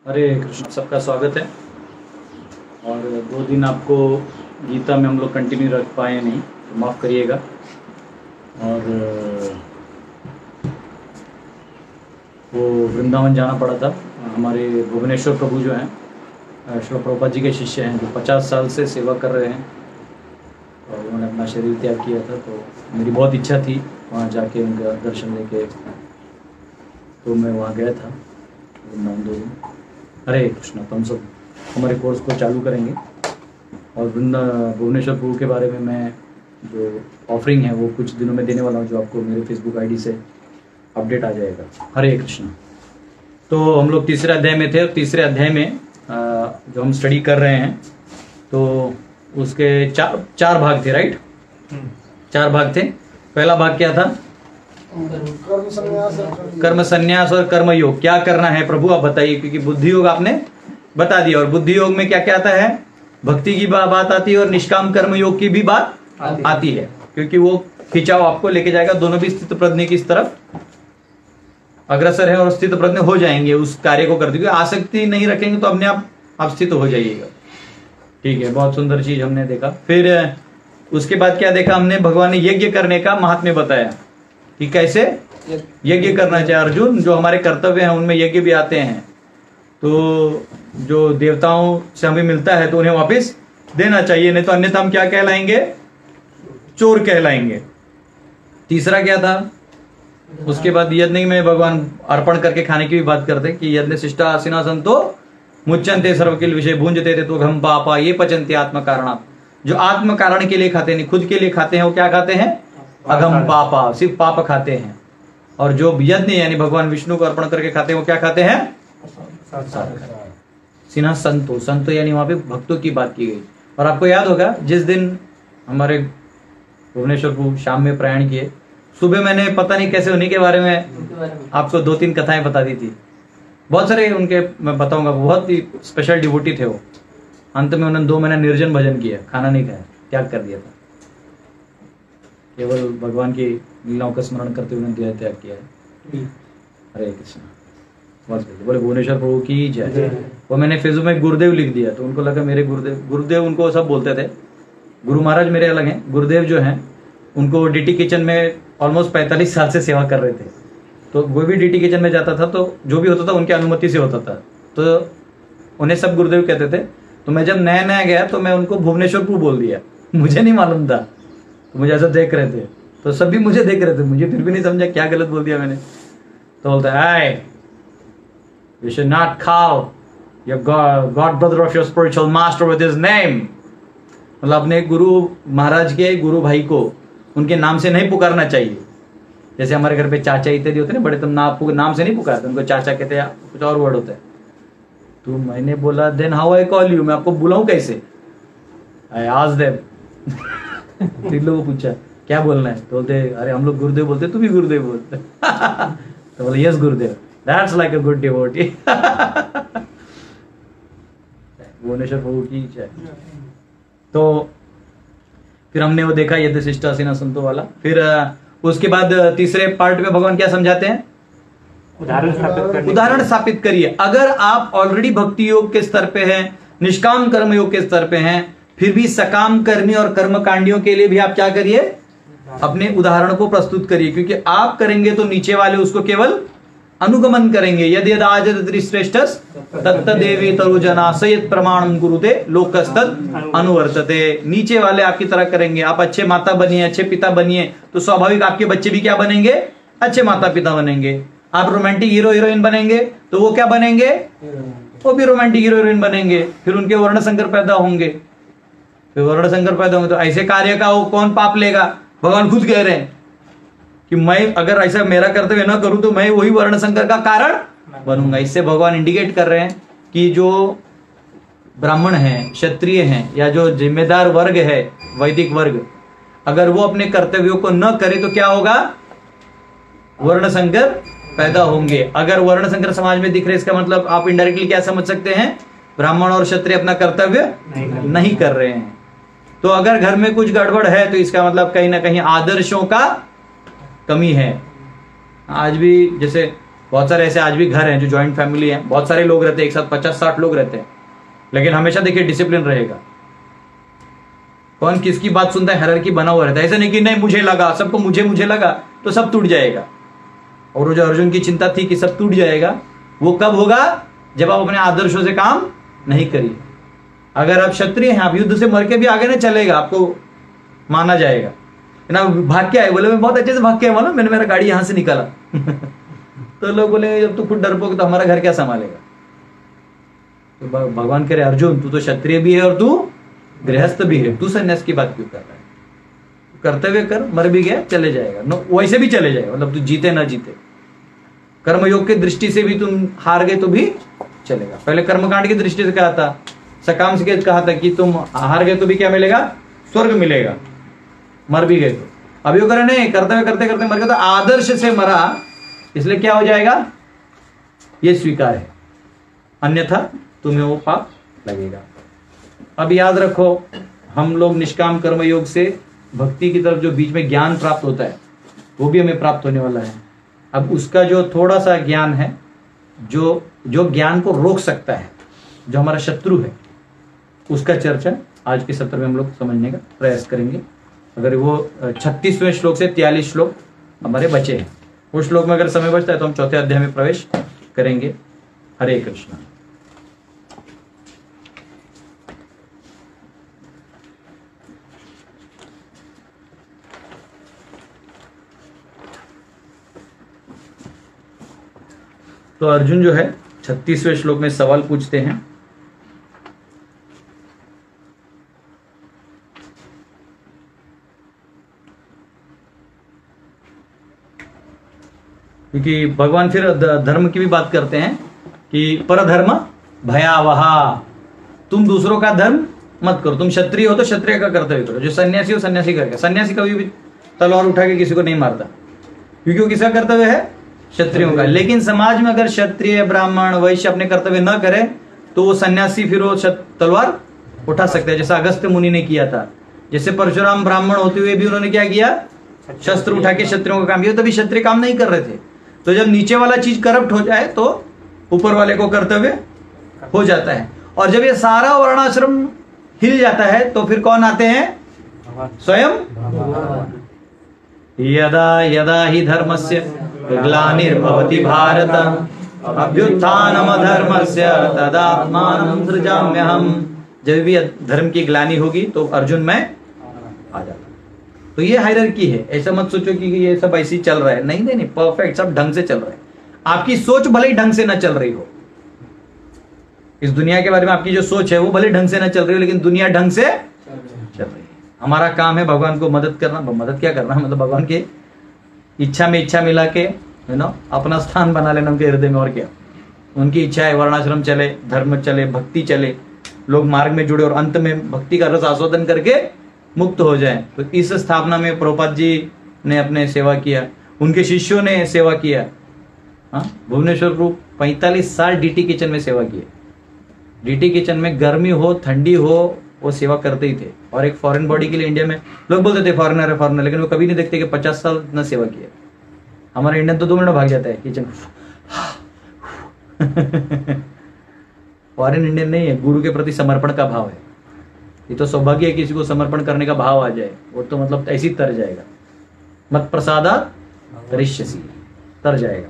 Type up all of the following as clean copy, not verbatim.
हरे कृष्ण, सबका स्वागत है। और 2 दिन आपको गीता में हम लोग कंटिन्यू रख पाए नहीं, तो माफ़ करिएगा। और वो वृंदावन जाना पड़ा था। हमारे भुवनेश्वर प्रभु जो हैं श्रील प्रभुपाद जी के शिष्य हैं, जो 50 साल से सेवा कर रहे हैं, और उन्होंने अपना शरीर त्याग किया था। तो मेरी बहुत इच्छा थी वहाँ जाके उनका दर्शन लेके, तो मैं वहाँ गया था वृंदावन 2 दिन। हरे कृष्णा। तो हम सब हमारे कोर्स को चालू करेंगे, और भुवनेश्वर प्रभु के बारे में मैं जो ऑफरिंग है वो कुछ दिनों में देने वाला हूँ, जो आपको मेरे फेसबुक आईडी से अपडेट आ जाएगा। हरे कृष्णा। तो हम लोग तीसरे अध्याय में थे, और तीसरे अध्याय में जो हम स्टडी कर रहे हैं, तो उसके चार भाग थे, राइट? 4 भाग थे। पहला भाग क्या था? कर्म संन्यास और कर्म योग। क्या करना है प्रभु आप बताइए, क्योंकि बुद्धि योग आपने बता दिया, और बुद्धि योग में क्या क्या आता है? भक्ति की बात आती है, और निष्काम कर्म योग की भी बात आती है, क्योंकि वो खिंचाव आपको लेके जाएगा। दोनों भी स्थित प्रज्ञ की तरफ अग्रसर है, और स्थित प्रज्ञ हो जाएंगे उस कार्य को करते हुए। आसक्ति नहीं रखेंगे तो अपने आप स्थित हो जाइएगा। ठीक है, बहुत सुंदर चीज हमने देखा। फिर उसके बाद क्या देखा हमने? भगवान ने यज्ञ करने का महात्म्य बताया कि कैसे यज्ञ करना चाहिए। अर्जुन, जो हमारे कर्तव्य हैं उनमें यज्ञ भी आते हैं, तो जो देवताओं से हमें मिलता है तो उन्हें वापस देना चाहिए, नहीं तो अन्यथा हम क्या कहलाएंगे? चोर कहलाएंगे। तीसरा क्या था? उसके बाद यज्ञ में भगवान अर्पण करके खाने की भी बात करते कि यज्ञ शिष्टा आसीना संतो मुच्यंते सर्वकिल विषय भूंजते थे तो घम पापा ये पचंते आत्म कारणात्। जो आत्म कारण के लिए खाते नहीं, खुद के लिए खाते हैं, वो क्या खाते हैं? अघम पापा, सिर्फ पाप खाते हैं। और जो यज्ञ यानी भगवान विष्णु को अर्पण करके खाते हैं, वो क्या खाते हैं? सिन्हा संतो। संतो यानी वहां पे भक्तों की बात की गई। और आपको याद होगा जिस दिन हमारे भुवनेश्वर को शाम में प्रयाण किए, सुबह मैंने पता नहीं कैसे उन्हीं के बारे में आपको 2-3 कथाएं बता दी थी। बहुत सारे उनके मैं बताऊंगा, बहुत ही स्पेशल डिवोटी थे वो। अंत में उन्होंने 2 महीना निर्जन भजन किया, खाना नहीं खाया, त्याग कर दिया था। केवल भगवान की लीलाओं का स्मरण करते हुए उन्होंने त्याग किया है। हरे कृष्ण। बस बोले भुवनेश्वर प्रभु की जय। वो मैंने फेसबुक में गुरुदेव लिख दिया, तो उनको लगा मेरे गुरुदेव उनको सब बोलते थे। गुरु महाराज मेरे अलग हैं, गुरुदेव जो हैं उनको डीटी किचन में ऑलमोस्ट 45 साल से सेवा कर रहे थे। तो वो भी डीटी किचन में जाता था, तो जो भी होता था उनकी अनुमति से होता था, तो उन्हें सब गुरुदेव कहते थे। तो मैं जब नया नया गया तो मैं उनको भुवनेश्वर प्रभु बोल दिया, मुझे नहीं मालूम था। तो मुझे ऐसा देख रहे थे, तो सभी मुझे देख रहे थे, मुझे फिर भी नहीं समझा क्या गलत बोल दिया मैंने। तो बोलता है you should not call your God brother of your spiritual master with his name। मतलब अपने गुरु महाराज के गुरु भाई को उनके नाम से नहीं पुकारना चाहिए। जैसे हमारे घर पे चाचा इत्यादि होते हैं बड़े, तुम नाम से नहीं पुकारते, उनको चाचा कहते हैं, कुछ और वर्ड होता है। तो मैंने बोला then how I call you, मैं आपको बुलाऊं कैसे? I asked them. तीन लोगों को पूछा क्या बोलना है, तो बोलते अरे हम लोग गुरुदेव बोलते, तू भी गुरुदेव बोलते। तो बोले yes Gurudev, that's like a good devotee. Bhuvaneshwar प्रभु की जय। तो फिर हमने वो देखा यज्ञ शिष्टा सीना संतो वाला। फिर उसके बाद तीसरे पार्ट में भगवान क्या समझाते हैं? उदाहरण स्थापित करिए। अगर आप ऑलरेडी भक्ति योग के स्तर पे हैं, निष्काम कर्म योग के स्तर पे हैं, फिर भी सकाम कर्मी और कर्मकांडियों के लिए भी आप क्या करिए? अपने उदाहरण को प्रस्तुत करिए, क्योंकि आप करेंगे तो नीचे वाले उसको केवल अनुगमन करेंगे। यदि श्रेष्ठ तत्तदेवी तरुजना सयत प्रमाणम गुरुते लोकस्तद अनुवर्तते। नीचे वाले आपकी तरह करेंगे। आप अच्छे माता बनिए, अच्छे पिता बनिए, तो स्वाभाविक आपके बच्चे भी क्या बनेंगे? अच्छे माता पिता बनेंगे। आप रोमांटिक हीरो हीरोइन बनेंगे तो वो क्या बनेंगे? वो भी रोमांटिक हीरो हीरोइन बनेंगे। फिर उनके वर्ण संकर पैदा होंगे, फिर वर्ण संकर पैदा होंगे, तो ऐसे कार्य का वो कौन पाप लेगा? भगवान खुद कह रहे हैं कि मैं अगर ऐसा मेरा कर्तव्य न करूं तो मैं वही वर्ण संकर का कारण बनूंगा। इससे भगवान इंडिकेट कर रहे हैं कि जो ब्राह्मण हैं, क्षत्रिय हैं, या जो जिम्मेदार वर्ग है, वैदिक वर्ग, अगर वो अपने कर्तव्यों को न करे तो क्या होगा? वर्ण संकर पैदा होंगे। अगर वर्ण संकर समाज में दिख रहे, इसका मतलब आप इनडायरेक्टली क्या समझ सकते हैं? ब्राह्मण और क्षत्रिय अपना कर्तव्य नहीं कर रहे हैं। तो अगर घर में कुछ गड़बड़ है तो इसका मतलब कहीं ना कहीं आदर्शों का कमी है। आज भी जैसे बहुत सारे ऐसे आज भी घर हैं जो ज्वाइंट फैमिली है, बहुत सारे लोग रहते हैं एक साथ, 50-60 लोग रहते हैं, लेकिन हमेशा देखिए डिसिप्लिन रहेगा। कौन किसकी बात सुनता है, हायरार्की बना हुआ रहता है। ऐसा नहीं कि नहीं मुझे लगा, सबको मुझे लगा, तो सब टूट जाएगा। और वो जो अर्जुन की चिंता थी कि सब टूट जाएगा, वो कब होगा? जब आप अपने आदर्शों से काम नहीं करिए। अगर आप क्षत्रिय हैं, आप युद्ध से मर के भी आगे ना चलेगा, आपको माना जाएगा ना। भाग के आए, बोले मैं बहुत अच्छे से भाग के आया, मालूम मैंने, मेरा गाड़ी यहां से निकाला तो लोग बोले जब तू खुद डरपोक तो हमारा घर क्या संभालेगा? तो भगवान कह रहे अर्जुन तू तो क्षत्रिय भी है और तू गृहस्थ भी है, तू सन्यास की बात क्यों कर रहा है? कर्तव्य कर, मर भी गया चले जाएगा, नो वैसे भी चले जाएगा, मतलब तू जीते ना जीते। कर्मयोग की दृष्टि से भी तुम हार गए तो भी चलेगा। पहले कर्मकांड की दृष्टि से कहा था, सकाम से कहा था कि तुम हार गए तो भी क्या मिलेगा? स्वर्ग मिलेगा, मर भी गए तो। अभी वो करे नहीं, कर्तव्य करते करते मर गया तो आदर्श से मरा, इसलिए क्या हो जाएगा? ये स्वीकार है, अन्यथा तुम्हें वो पाप लगेगा। अब याद रखो, हम लोग निष्काम कर्म योग से भक्ति की तरफ जो बीच में ज्ञान प्राप्त होता है वो भी हमें प्राप्त होने वाला है। अब उसका जो थोड़ा सा ज्ञान है, जो ज्ञान को रोक सकता है, जो हमारा शत्रु है, उसका चर्चा आज के सत्र में हम लोग समझने का प्रयास करेंगे। अगर वो 36वें श्लोक से 43 श्लोक हमारे बचे हैं, उस श्लोक में अगर समय बचता है तो हम चौथे अध्याय में प्रवेश करेंगे। हरे कृष्ण। तो अर्जुन जो है 36वें श्लोक में सवाल पूछते हैं, क्योंकि भगवान फिर धर्म की भी बात करते हैं कि परधर्म भयावहा, तुम दूसरों का धर्म मत करो। तुम क्षत्रिय हो तो क्षत्रिय का कर्तव्य करो, जो सन्यासी हो सन्यासी करेगा। सन्यासी कभी भी तलवार उठा के किसी को नहीं मारता, क्योंकि वो किसका कर्तव्य है? क्षत्रियों का। लेकिन समाज में अगर क्षत्रिय ब्राह्मण वैश्य अपने कर्तव्य न करे तो वो सन्यासी फिर वो तलवार उठा सकते हैं, जैसा अगस्त्य मुनि ने किया था। जैसे परशुराम ब्राह्मण होते हुए भी उन्होंने क्या किया? शस्त्र उठा के क्षत्रियों का काम किया, तभी क्षत्रिय काम नहीं कर रहे थे। तो जब नीचे वाला चीज करप्ट हो जाए तो ऊपर वाले को कर्तव्य हो जाता है। और जब ये सारा वर्णाश्रम हिल जाता है तो फिर कौन आते हैं? स्वयं। यदा यदा ही धर्मस्य ग्लानिर्भवति भारत अभ्युत्थानमधर्मस्य तदात्मानं सृजाम्यहम्। जब भी धर्म की ग्लानि होगी तो अर्जुन में आ जाता। तो ये हायरार्की है। ऐसा मत सोचो कि ये सब ऐसे ही चल रहा है, नहीं नहीं, परफेक्ट सब ढंग से चल रहा है। आपकी सोच भले ही ढंग से ना चल रही हो, इस दुनिया के बारे में आपकी जो सोच है वो भले ढंग से ना चल रही हो, लेकिन दुनिया ढंग से चल रही है। हमारा काम है भगवान को मदद करना। मदद क्या करना, मतलब भगवान की इच्छा में इच्छा मिला के अपना स्थान बना लेना उनके हृदय में। और क्या उनकी इच्छा है, वर्णाश्रम चले, धर्म चले, भक्ति चले, लोग मार्ग में जुड़े और अंत में भक्ति का रस आस्वादन करके मुक्त हो जाए। तो इस स्थापना में प्रभुपाद जी ने अपने सेवा किया, उनके शिष्यों ने सेवा किया। भुवनेश्वर को 45 साल डीटी किचन में सेवा की। डीटी किचन में गर्मी हो ठंडी हो वो सेवा करते ही थे। और एक फॉरेन बॉडी के लिए इंडिया में लोग बोलते थे फॉरेनर है फॉरेनर, लेकिन वो कभी नहीं देखते कि 50 साल इतना सेवा किया। हमारा इंडियन तो 2 मिनट भाग जाता है किचन फॉरेन इंडियन नहीं है, गुरु के प्रति समर्पण का भाव है। ये तो सौभाग्य है किसी को समर्पण करने का भाव आ जाए, वो तो मतलब ऐसी तर जाएगा। मत प्रसादात तरिष्यसि, तर जाएगा।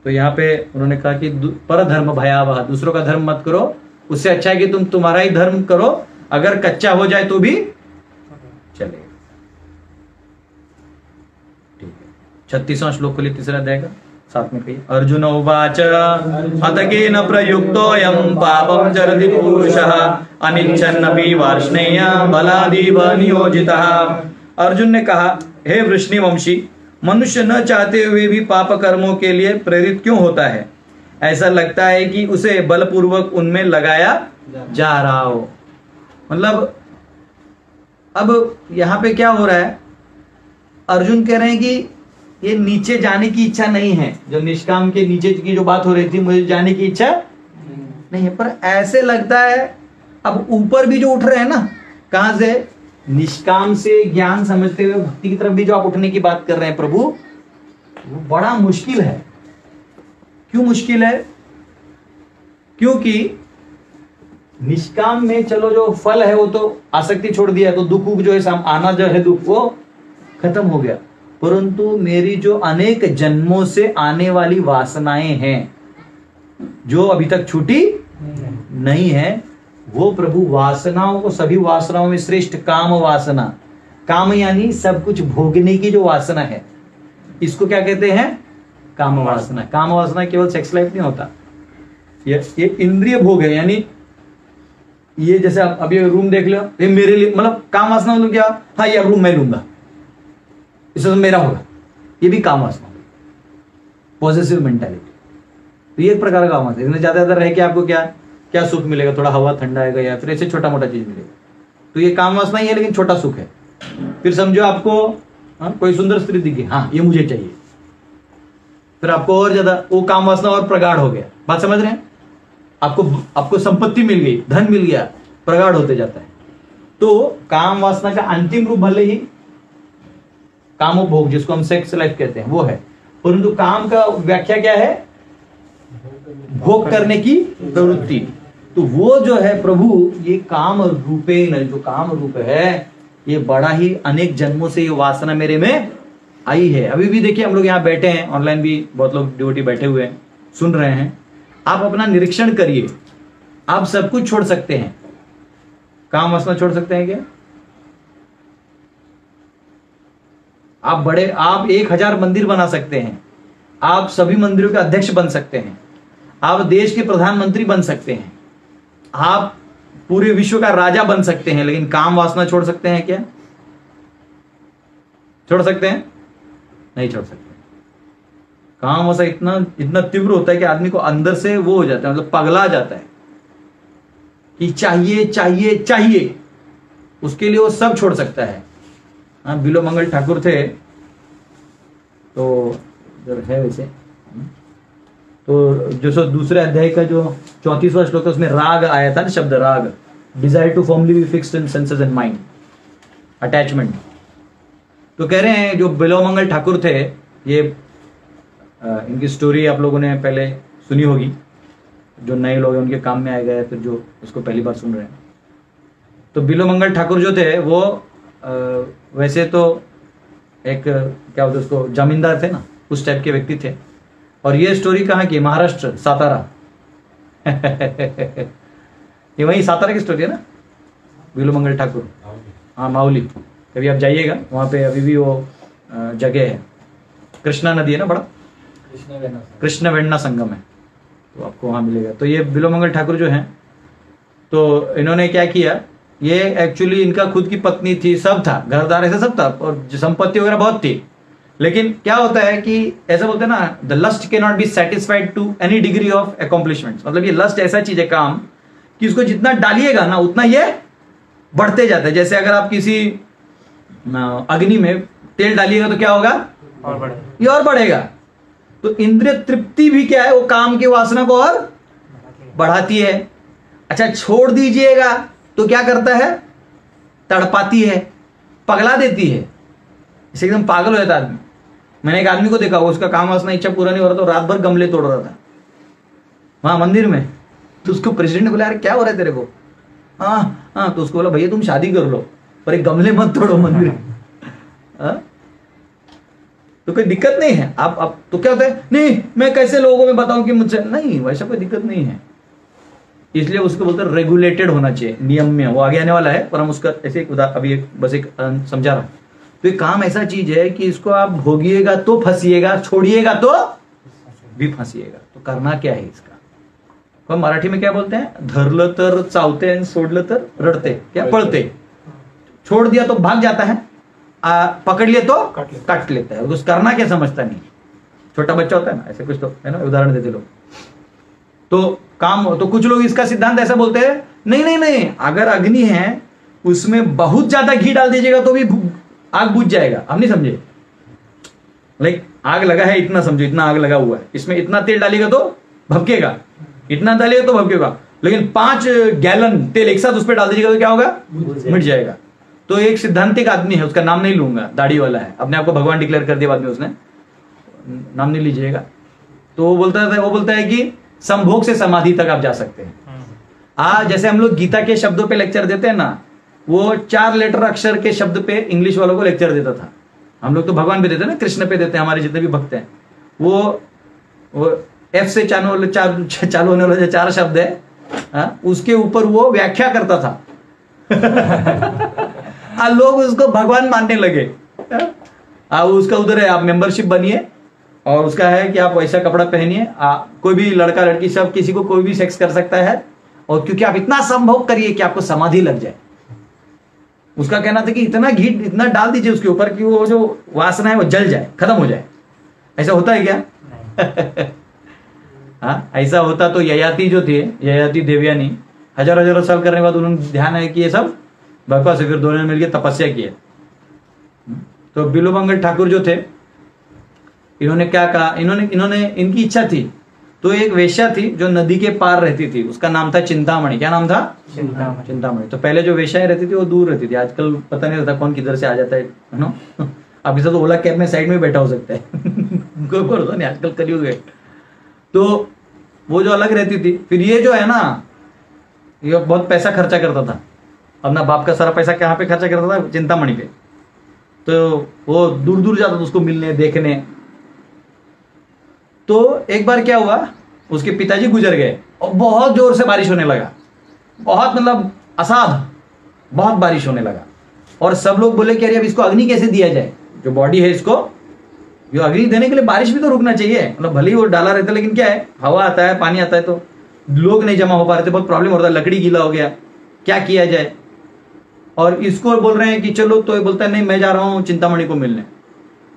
तो यहाँ पे उन्होंने कहा कि पर धर्म भयावह, दूसरों का धर्म मत करो, उससे अच्छा है कि तुम तुम्हारा ही धर्म करो, अगर कच्चा हो जाए तो भी चलेगा। ठीक है, 36वां श्लोक को लिए तीसरा अध्याय का साथ में कहिए। अर्जुन उवाच अत केन प्रयुक्तोऽयं पापं चरति पुरुषः अनिच्छन्नपि वार्ष्णेय बलादिव नियोजितः। अर्जुन ने कहा, हे वृष्णिवंशी, मनुष्य न चाहते हुए भी पाप कर्मों के लिए प्रेरित क्यों होता है? ऐसा लगता है कि उसे बलपूर्वक उनमें लगाया जा रहा हो। मतलब अब यहां पे क्या हो रहा है, अर्जुन कह रहे हैं कि ये नीचे जाने की इच्छा नहीं है। जो निष्काम के नीचे की जो बात हो रही थी, मुझे जाने की इच्छा नहीं है, पर ऐसे लगता है अब ऊपर भी जो उठ रहे हैं ना, कहां से? निष्काम से ज्ञान समझते हुए भक्ति की तरफ भी जो आप उठने की बात कर रहे हैं प्रभु, वो बड़ा मुश्किल है। क्यों मुश्किल है? क्योंकि निष्काम में चलो जो फल है वो तो आसक्ति छोड़ दिया, तो दुख जो है आना जो है दुख वो खत्म हो गया। परंतु मेरी जो अनेक जन्मों से आने वाली वासनाएं हैं जो अभी तक छूटी नहीं है, वो प्रभु वासनाओं को, सभी वासनाओं में श्रेष्ठ काम वासना, काम यानी सब कुछ भोगने की जो वासना है, इसको क्या कहते हैं? काम वासना। काम वासना केवल सेक्स लाइफ नहीं होता, ये इंद्रिय भोग है। यानी ये जैसे आप अभी रूम देख लो, ये मेरे लिए, मतलब काम वासना मतलब क्या? हाँ ये रूम मैं लूंगा, इससे तो मेरा होगा, ये भी काम वासना, पॉजिटिव मेंटालिटी। तो ये एक प्रकार का काम वासना। इसमें ज्यादा ज्यादा रह के आपको क्या क्या सुख मिलेगा? थोड़ा हवा ठंडा आएगा या फिर ऐसे छोटा मोटा चीज मिलेगा, तो ये काम वासना ही है, लेकिन छोटा सुख है। फिर समझो आपको कोई सुंदर स्त्री दिखी, हाँ ये मुझे चाहिए, फिर आपको और ज्यादा वो काम वासना और प्रगाढ़ हो गया। बात समझ रहे हैं? आपको संपत्ति मिल गई, धन मिल गया, प्रगाढ़ होते जाता है। तो काम वासना का अंतिम रूप भले ही कामोपभोग, जिसको हम सेक्स लाइफ कहते हैं, वो है, परंतु काम का व्याख्या क्या है? भोग करने की प्रवृत्ति। तो वो जो है प्रभु, ये काम रूपेण, जो काम रूप है, ये बड़ा ही अनेक जन्मों से ये वासना मेरे में आई है। अभी भी देखिए हम लोग यहाँ बैठे हैं, ऑनलाइन भी बहुत लोग डिवोटी बैठे हुए हैं, सुन रहे हैं। आप अपना निरीक्षण करिए, आप सब कुछ छोड़ सकते हैं, काम वासना छोड़ सकते हैं क्या? आप 1000 मंदिर बना सकते हैं, आप सभी मंदिरों के अध्यक्ष बन सकते हैं, आप देश के प्रधानमंत्री बन सकते हैं, आप पूरे विश्व का राजा बन सकते हैं, लेकिन काम वासना छोड़ सकते हैं क्या? छोड़ सकते हैं? नहीं छोड़ सकते। काम वासना इतना तीव्र होता है कि आदमी को अंदर से वो हो जाता है, मतलब पगला जाता है कि चाहिए चाहिए चाहिए, उसके लिए वो सब छोड़ सकता है। हाँ, बिलोमंगल ठाकुर थे, तो है वैसे, तो जो दूसरे अध्याय का जो 34वां श्लोक है, उसमें राग आया था ना, शब्द राग, desire to formally be fixed in senses and mind, attachment. तो कह रहे हैं जो बिलोमंगल ठाकुर थे, ये इनकी स्टोरी आप लोगों ने पहले सुनी होगी, जो नए लोग हैं उनके काम में आए गए, फिर जो इसको पहली बार सुन रहे हैं। तो बिलोमंगल ठाकुर जो थे वो वैसे तो एक क्या बोलते उसको, जमींदार थे ना, उस टाइप के व्यक्ति थे। और ये स्टोरी कहाँ की? महाराष्ट्र, सातारा। ये वही सातारा की स्टोरी है ना, बिलोमंगल ठाकुर। हाँ, माउली। कभी आप जाइएगा, वहां पे अभी भी वो जगह है, कृष्णा नदी है ना, बड़ा कृष्ण वेण्णा संगम है, तो आपको वहां मिलेगा। तो ये बिलोमंगल ठाकुर जो हैं, तो इन्होंने क्या किया, ये एक्चुअली इनका खुद की पत्नी थी, सब था, घरदार ऐसा सब था, और संपत्ति वगैरह बहुत थी। लेकिन क्या होता है कि ऐसा बोलते हैं ना, the lust can not be satisfied to any degree of accomplishment. मतलब ये लस्ट ऐसा चीज है, काम, कि उसको जितना डालिएगा ना उतना ये बढ़ते जाता है। जैसे अगर आप किसी अग्नि में तेल डालिएगा तो क्या होगा? और बढ़ेगा, ये और बढ़ेगा। तो इंद्रिय तृप्ति भी क्या है, वो काम की वासना को और बढ़ाती है। अच्छा, छोड़ दीजिएगा तो क्या करता है? तड़पाती है, पगला देती है, इसे एकदम पागल हो जाता है आदमी। मैंने एक आदमी को देखा, उसका काम वासना इच्छा पूरा नहीं हो रहा, तो रात भर गमले तोड़ रहा था वहां मंदिर में। तो उसको प्रेसिडेंट ने बोला, अरे क्या हो रहा है तेरे को? हाँ, तो उसको बोला, भैया तुम शादी कर लो पर एक गमले मत तोड़ो मंदिर। तो कोई दिक्कत नहीं है। आप तो क्या होता है, नहीं मैं कैसे लोगों में बताऊं कि मुझसे, नहीं वैसा कोई दिक्कत नहीं है। इसलिए उसको बोलते हैं रेगुलेटेड होना चाहिए, नियम में। वो आगे आने वाला है, पर हम उसका ऐसे अभी बस एक समझा रहा हूं। तो ये काम ऐसा चीज है कि इसको आप भोगिएगा तो फंसिएगा, छोड़िएगा तो भी फंसिएगा। तो करना क्या है इसका? तो मराठी में क्या बोलते हैं, धरलं तर चावते आणि सोडलं तर रडते, क्या पळते। छोड़ दिया तो भाग जाता है, पकड़ लिया तो काट लेता है। कुछ करना क्या समझता नहीं, छोटा बच्चा होता है ना, ऐसे कुछ तो है ना, उदाहरण देते लोग। तो काम, तो कुछ लोग इसका सिद्धांत ऐसा बोलते हैं, नहीं, अगर अग्नि है उसमें बहुत ज्यादा घी डाल दीजिएगा तो भी आग बुझ जाएगा। हम नहीं समझे, लाइक आग लगा है इतना समझो, इतना आग लगा हुआ है, इसमें इतना तेल डालेगा तो भभकेगा, इतना डालेगा तो भभकेगा। लेकिन 5 गैलन तेल एक साथ उस पर डाल दीजिएगा तो क्या होगा? मिट जाएगा। तो एक सिद्धांतिक आदमी है, उसका नाम नहीं लूंगा, दाढ़ी वाला है, अपने आपको भगवान डिक्लेयर कर दिया बाद में उसने, नाम नहीं लीजिएगा। तो वो बोलता है कि संभोग से समाधि तक आप जा सकते हैं। जैसे हम लोग गीता के शब्दों पे लेक्चर देते हैं ना, वो 4 लेटर अक्षर के शब्द पे इंग्लिश वालों को लेक्चर देता था। हम लोग तो भगवान पे देते हैं ना, कृष्ण पे देते हैं, हमारे जितने भी भक्त हैं। वो एफ से चालू होने वाले जो 4 शब्द है, उसके ऊपर वो व्याख्या करता था। लोग उसको भगवान मानने लगे। उसका उधर है, आप मेंबरशिप बनिए और उसका है कि आप वैसा कपड़ा पहनिए, कोई भी लड़का लड़की सब किसी को कोई भी सेक्स कर सकता है, और क्योंकि आप इतना संभोग करिए कि आपको समाधि लग जाए। उसका कहना था कि इतना घी इतना डाल दीजिए उसके ऊपर कि वो जो वासना है वो जल जाए, खत्म हो जाए। ऐसा होता है क्या? हाँ, ऐसा होता तो ययाति जो थे, ययाति देवयानी, हजारों साल करने के बाद उन्होंने ध्यान है कि ये सब बकवास है, फिर दोनों ने मिलकर तपस्या की है। तो बिल्वमंगल ठाकुर जो थे, इन्होंने क्या कहा, इन्होंने इनकी इच्छा थी। तो एक वेश्या थी जो नदी के पार रहती थी, उसका नाम था चिंतामणि। क्या नाम था? चिंतामणि। तो पहले जो वेश्याएं रहती थी वो दूर रहती थी, आजकल पता नहीं रहता कौन किधर से आ जाता है ना। आपके साथ ओला कैब में साइड में बैठा हो सकता है। कोई भरोसा नहीं, आजकल कलयुग है। तो वो जो अलग रहती थी, फिर ये जो है ना, ये बहुत पैसा खर्चा करता था, अपना बाप का सारा पैसा कहाँ पे खर्चा करता था? चिंतामणि पे। तो वो दूर दूर जाता था उसको मिलने, देखने। तो एक बार क्या हुआ, उसके पिताजी गुजर गए और बहुत जोर से बारिश होने लगा, बहुत मतलब असाध, बहुत बारिश होने लगा। और सब लोग बोले कि अरे अब इसको अग्नि कैसे दिया जाए, जो बॉडी है इसको ये अग्नि देने के लिए बारिश भी तो रुकना चाहिए। मतलब भले ही वो डाला रहता है, लेकिन क्या है, हवा आता है, पानी आता है, तो लोग नहीं जमा हो पा रहे थे, बहुत प्रॉब्लम हो रहा था, लकड़ी गीला हो गया, क्या किया जाए। और इसको बोल रहे हैं कि चलो, तो ये बोलता है नहीं मैं जा रहा हूं चिंतामणि को मिलने।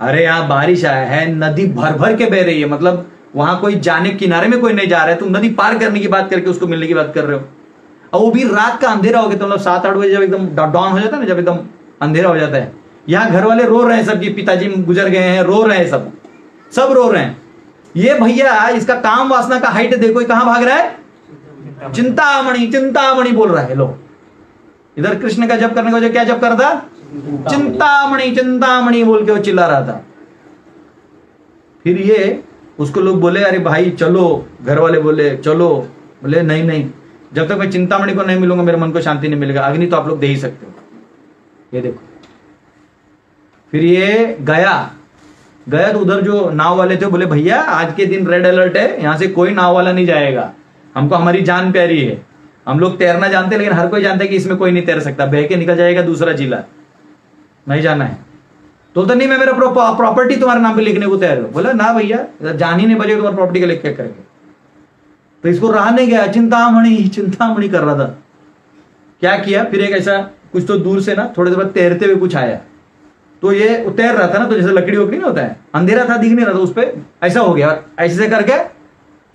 अरे यहाँ बारिश आया है, नदी भर भर के बह रही है, मतलब वहां कोई जाने किनारे में कोई नहीं जा रहा है, तुम नदी पार करने की बात करके उसको मिलने की बात कर रहे हो। और वो भी रात का अंधेरा हो गया, तो मतलब 7-8 बजे जब एकदम डॉन हो जाता है ना, जब एकदम अंधेरा हो जाता है। यहाँ घर वाले रो रहे हैं, सबकी पिताजी गुजर गए हैं, रो रहे हैं, सब रो रहे हैं। ये भैया इसका काम वासना का हाइट देखो, कहां भाग रहा है? चिंतामणि चिंतामणि बोल रहा है। लो इधर कृष्ण का जप करने को क्या जप कर रहा? चिंतामणि चिंतामणि बोल के वो चिल्ला रहा था। फिर ये उसको लोग बोले अरे भाई चलो, घर वाले बोले चलो, बोले नहीं नहीं, जब तक मैं चिंतामणि को नहीं मिलूंगा मेरे मन को शांति नहीं मिलेगा। अग्नि तो आप लोग दे ही सकते हो, ये देखो। फिर ये गया तो उधर जो नाव वाले थे बोले भैया आज के दिन रेड अलर्ट है, यहां से कोई नाव वाला नहीं जाएगा, हमको हमारी जान प्यारी है, हम लोग तैरना जानते हैं, लेकिन हर कोई जानता है कि इसमें कोई नहीं तैर सकता, बह के निकल जाएगा दूसरा जिला, नहीं जाना है। तो नहीं मैं मेरा प्रॉपर्टी तुम्हारे नाम पे लिखने को तैयार हूं। बोला ना भैया, जान ही नहीं बजे तुम्हारी प्रॉपर्टी का लिख क्या करेंगे। तो इसको रहा नहीं गया, चिंतामणि चिंतामणि कर रहा था। क्या किया, फिर एक ऐसा कुछ तो दूर से ना थोड़ी देर बाद तैरते हुए कुछ आया, तो ये तैर रहा था ना, तो जैसे लकड़ी वकड़ी नहीं होता है, अंधेरा था, दिख नहीं रहा था, उस पर ऐसा हो गया, ऐसे करके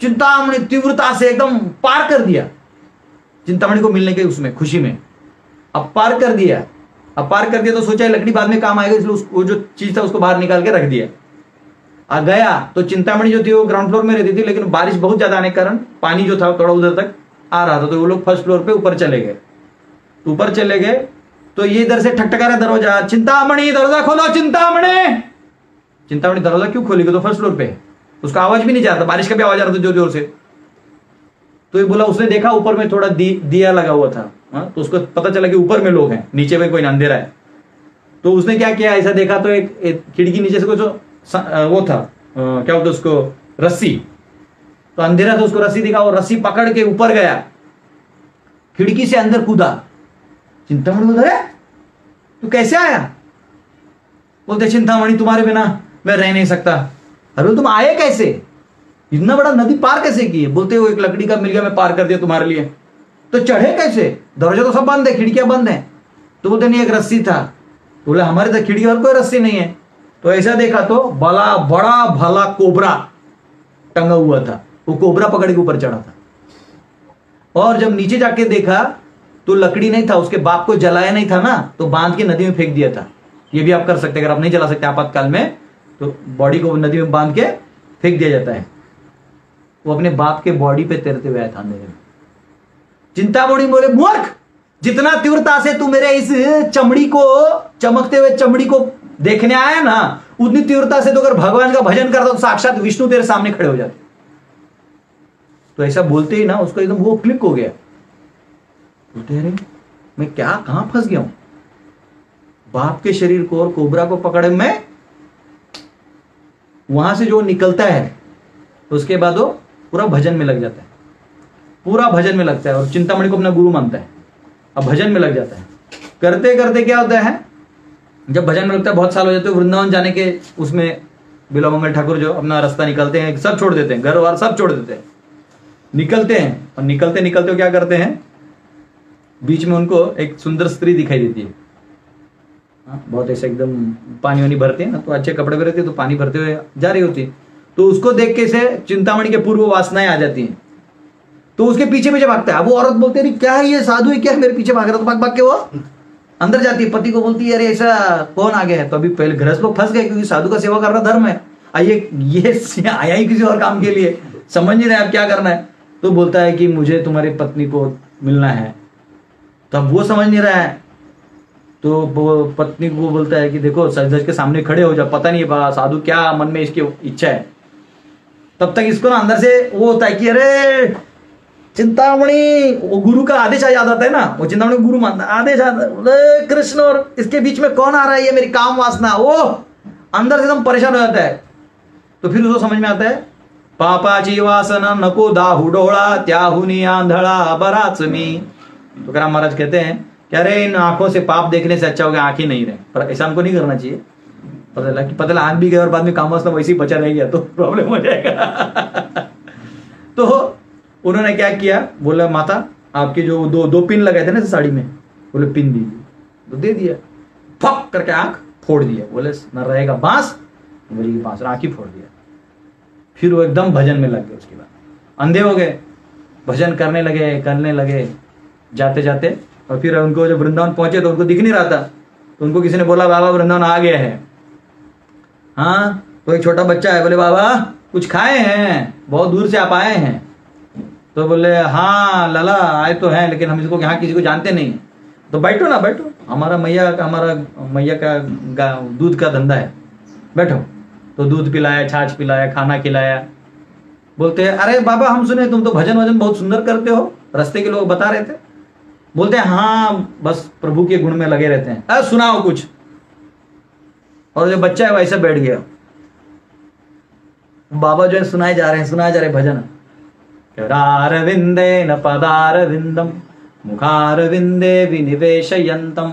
चिंतामणि तीव्रता से एकदम पार कर दिया चिंतामणि को मिलने के उसमें खुशी में। अब पार कर दिया तो सोचा लकड़ी बाद में काम आएगा, इसलिए वो जो चीज था उसको बाहर निकाल के रख दिया। आ गया तो चिंतामणि जो थी वो ग्राउंड फ्लोर में रहती थी, लेकिन बारिश बहुत ज्यादा आने के कारण पानी जो था थोड़ा उधर तक आ रहा था, तो वो लोग फर्स्ट फ्लोर पे ऊपर चले गए। तो ये इधर से ठकठका रहा दरवाजा, चिंतामणि दरवाजा खोलो, चिंतामणि दरवाजा क्यों खोलेगी, तो फर्स्ट फ्लोर पे, उसका आवाज भी नहीं जा रहा था, बारिश का भी आवाज आ रहा था जोर जोर से। तो ये बोला, उसने देखा ऊपर में थोड़ा दिया लगा हुआ था, तो उसको पता चला कि ऊपर में लोग हैं, नीचे में कोई अंधेरा है। तो उसने क्या किया, ऐसा देखा तो एक खिड़की नीचे से कुछ वो था, क्या बोलते उसको, रस्सी, तो अंधेरा था, उसको रस्सी दिखा, और रस्सी पकड़ के ऊपर गया, खिड़की से अंदर कूदा। चिंतामणि उधर है, तू कैसे आया? बोलते चिंतामणि तुम्हारे बिना मैं रह नहीं सकता। अरे तुम आए कैसे, इतना बड़ा नदी पार कैसे किए? बोलते वो एक लकड़ी का मिल गया, मैं पार कर दिया तुम्हारे लिए। तो चढ़े कैसे, दरवाजा तो सब बंद है, खिड़कियां बंद है। तो बोलते नहीं एक रस्सी था। बोले हमारे तो खिड़की और कोई रस्सी नहीं है। तो ऐसा देखा तो बड़ा भला कोबरा टंगा हुआ था, वो कोबरा पकड़ के ऊपर चढ़ा था। और जब नीचे जाके देखा तो लकड़ी नहीं था, उसके बाप को जलाया नहीं था ना, तो बांध के नदी में फेंक दिया था। ये भी आप कर सकते हैं, अगर आप नहीं जला सकते आपातकाल में, तो बॉडी को नदी में बांध के फेंक दिया जाता है। वो अपने बाप के बॉडी पे तैरते हुए आया था अंधेरे में। चिंतामणि बोले मूर्ख, जितना तीव्रता से तू मेरे इस चमड़ी को, चमकते हुए चमड़ी को देखने आया ना, उतनी तीव्रता से तो अगर भगवान का भजन करता तो साक्षात विष्णु तेरे सामने खड़े हो जाते। तो ऐसा बोलते ही ना उसको एकदम वो क्लिक हो गया, बोलते अरे मैं क्या कहां फंस गया हूं, बाप के शरीर को और कोबरा को पकड़े मैं, वहां से जो निकलता है तो उसके बाद वो पूरा भजन में लग जाता है, पूरा भजन में लगता है और चिंतामणि को अपना गुरु मानता है। अब भजन में लग जाता है, करते करते क्या होता है, जब भजन में लगता है बहुत साल हो जाते हैं, वृंदावन जाने के उसमें बिलोमंगल ठाकुर जो अपना रास्ता निकलते हैं, सब छोड़ देते हैं, घर वार सब छोड़ देते हैं, निकलते हैं और निकलते निकलते क्या करते हैं, बीच में उनको एक सुंदर स्त्री दिखाई देती है। बहुत ऐसे एकदम पानी वानी भरते हैं ना, तो अच्छे कपड़े भरते हैं, तो पानी भरते हुए जा रही होती है, तो उसको देख के से चिंतामणि के पूर्व वासनाएं आ जाती हैं, तो उसके पीछे पीछे भागता है। अब वो औरत बोलती है क्या है ये साधु है क्या मेरे पीछे भाग रहा, तो भाग भाग के वो अंदर जाती है, पति को बोलती है अरे ऐसा कौन आ गया है, तो अभी पहले गृहस्थ लोग फंस गए क्योंकि साधु का सेवा करना धर्म है, ये आया ही किसी और काम के लिए, समझ नहीं रहे आप क्या करना है, तो बोलता है कि मुझे तुम्हारी पत्नी को मिलना है, तो अब वो समझ नहीं रहा है, तो वो पत्नी को बोलता है कि देखो सच के सामने खड़े हो जा, पता नहीं साधु क्या मन में इसकी इच्छा है। तब तक इसको ना अंदर से वो होता है कि अरे चिंतामणि, वो गुरु का आदेश आ याद आता है ना, वो चिंतामणि गुरु मानता है, आदेश आता है कृष्ण और इसके बीच में कौन आ रहा है, ये मेरी काम वासना, वो अंदर से एकदम परेशान हो जाता है। तो फिर उसको समझ में आता है पापाची वासना नको दाहू डोळा त्याहुनी आंधळा बराच मी। तो तुकाराम महाराज कहते हैं कि अरे इन आंखों से पाप देखने से अच्छा होगा आंख ही नहीं रहे, पर ऐसा हमको नहीं करना चाहिए। पता चला आंख भी गए और बाद में काम वासना वैसे ही बचा रह गया तो प्रॉब्लम हो जाएगा। तो उन्होंने क्या किया, बोला माता आपके जो दो पिन लगाए थे ना साड़ी में, बोले पिन दीजिए, तो दे दिया, फक करके आंख फोड़ दिया, बोले न रहेगा बांस, बोली बांस, आंख ही फोड़ दिया। फिर वो एकदम भजन में लग गए, उसके बाद अंधे हो गए, भजन करने लगे जाते जाते, और फिर उनको जब वृंदावन पहुंचे तो उनको दिख नहीं रहा था, तो उनको किसी ने बोला बाबा वृंदावन आ गया है। हाँ, तो एक छोटा बच्चा है, बोले बाबा कुछ खाए हैं, बहुत दूर से आप आए हैं, तो बोले हाँ लाला आए तो हैं, लेकिन हम इसको यहाँ किसी को जानते नहीं, तो बैठो ना बैठो, हमारा मैया का दूध का धंधा है, बैठो। तो दूध पिलाया, छाछ पिलाया, खाना खिलाया। बोलते हैं अरे बाबा हम सुने तुम तो भजन वजन बहुत सुंदर करते हो, रास्ते के लोग बता रहे थे। बोलते हैं हाँ बस प्रभु के गुण में लगे रहते हैं, अरे सुनाओ कुछ। और जो बच्चा है वैसे बैठ गया, बाबा जो है सुनाए जा रहे भजन। करारविंदे न पदारविंदम मुखारविंदे विनिवेशयन्तम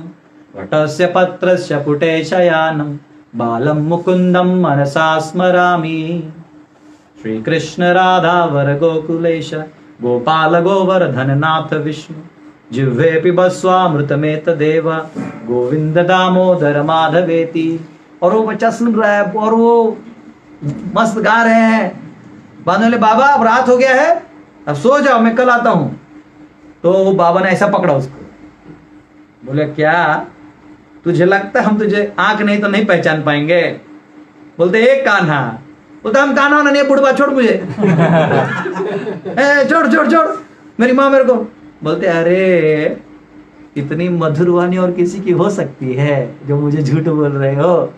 वटस्य पत्रस्य पुटे शयानम बालम मुकुंदम मनसा स्मरामि। श्री कृष्ण राधा वर गोकुलेश गोपाल गोवर्धन नाथ विष्णु जिह्वे पिबस्वामृतमेत देवा गोविंद दामोदर माधवेति। और वो बच्चा सुन रहा है और वो मस्त गा रहे हैं। बाद में बाबा अब रात हो गया है, अब सो जाओ, मैं कल आता हूं। तो बाबा ने ऐसा पकड़ा उसको, बोले क्या तुझे लगता है हम तुझे आंख नहीं तो नहीं पहचान पाएंगे? बोलते एक कान्हा। बोलते हम कान्हा होना नहीं, बुढ़वा छोड़ मुझे। छोड़ छोड़ छोड़ मेरी माँ मेरे को। बोलते अरे इतनी मधुर वाणी और किसी की हो सकती है जो मुझे झूठ बोल रहे हो?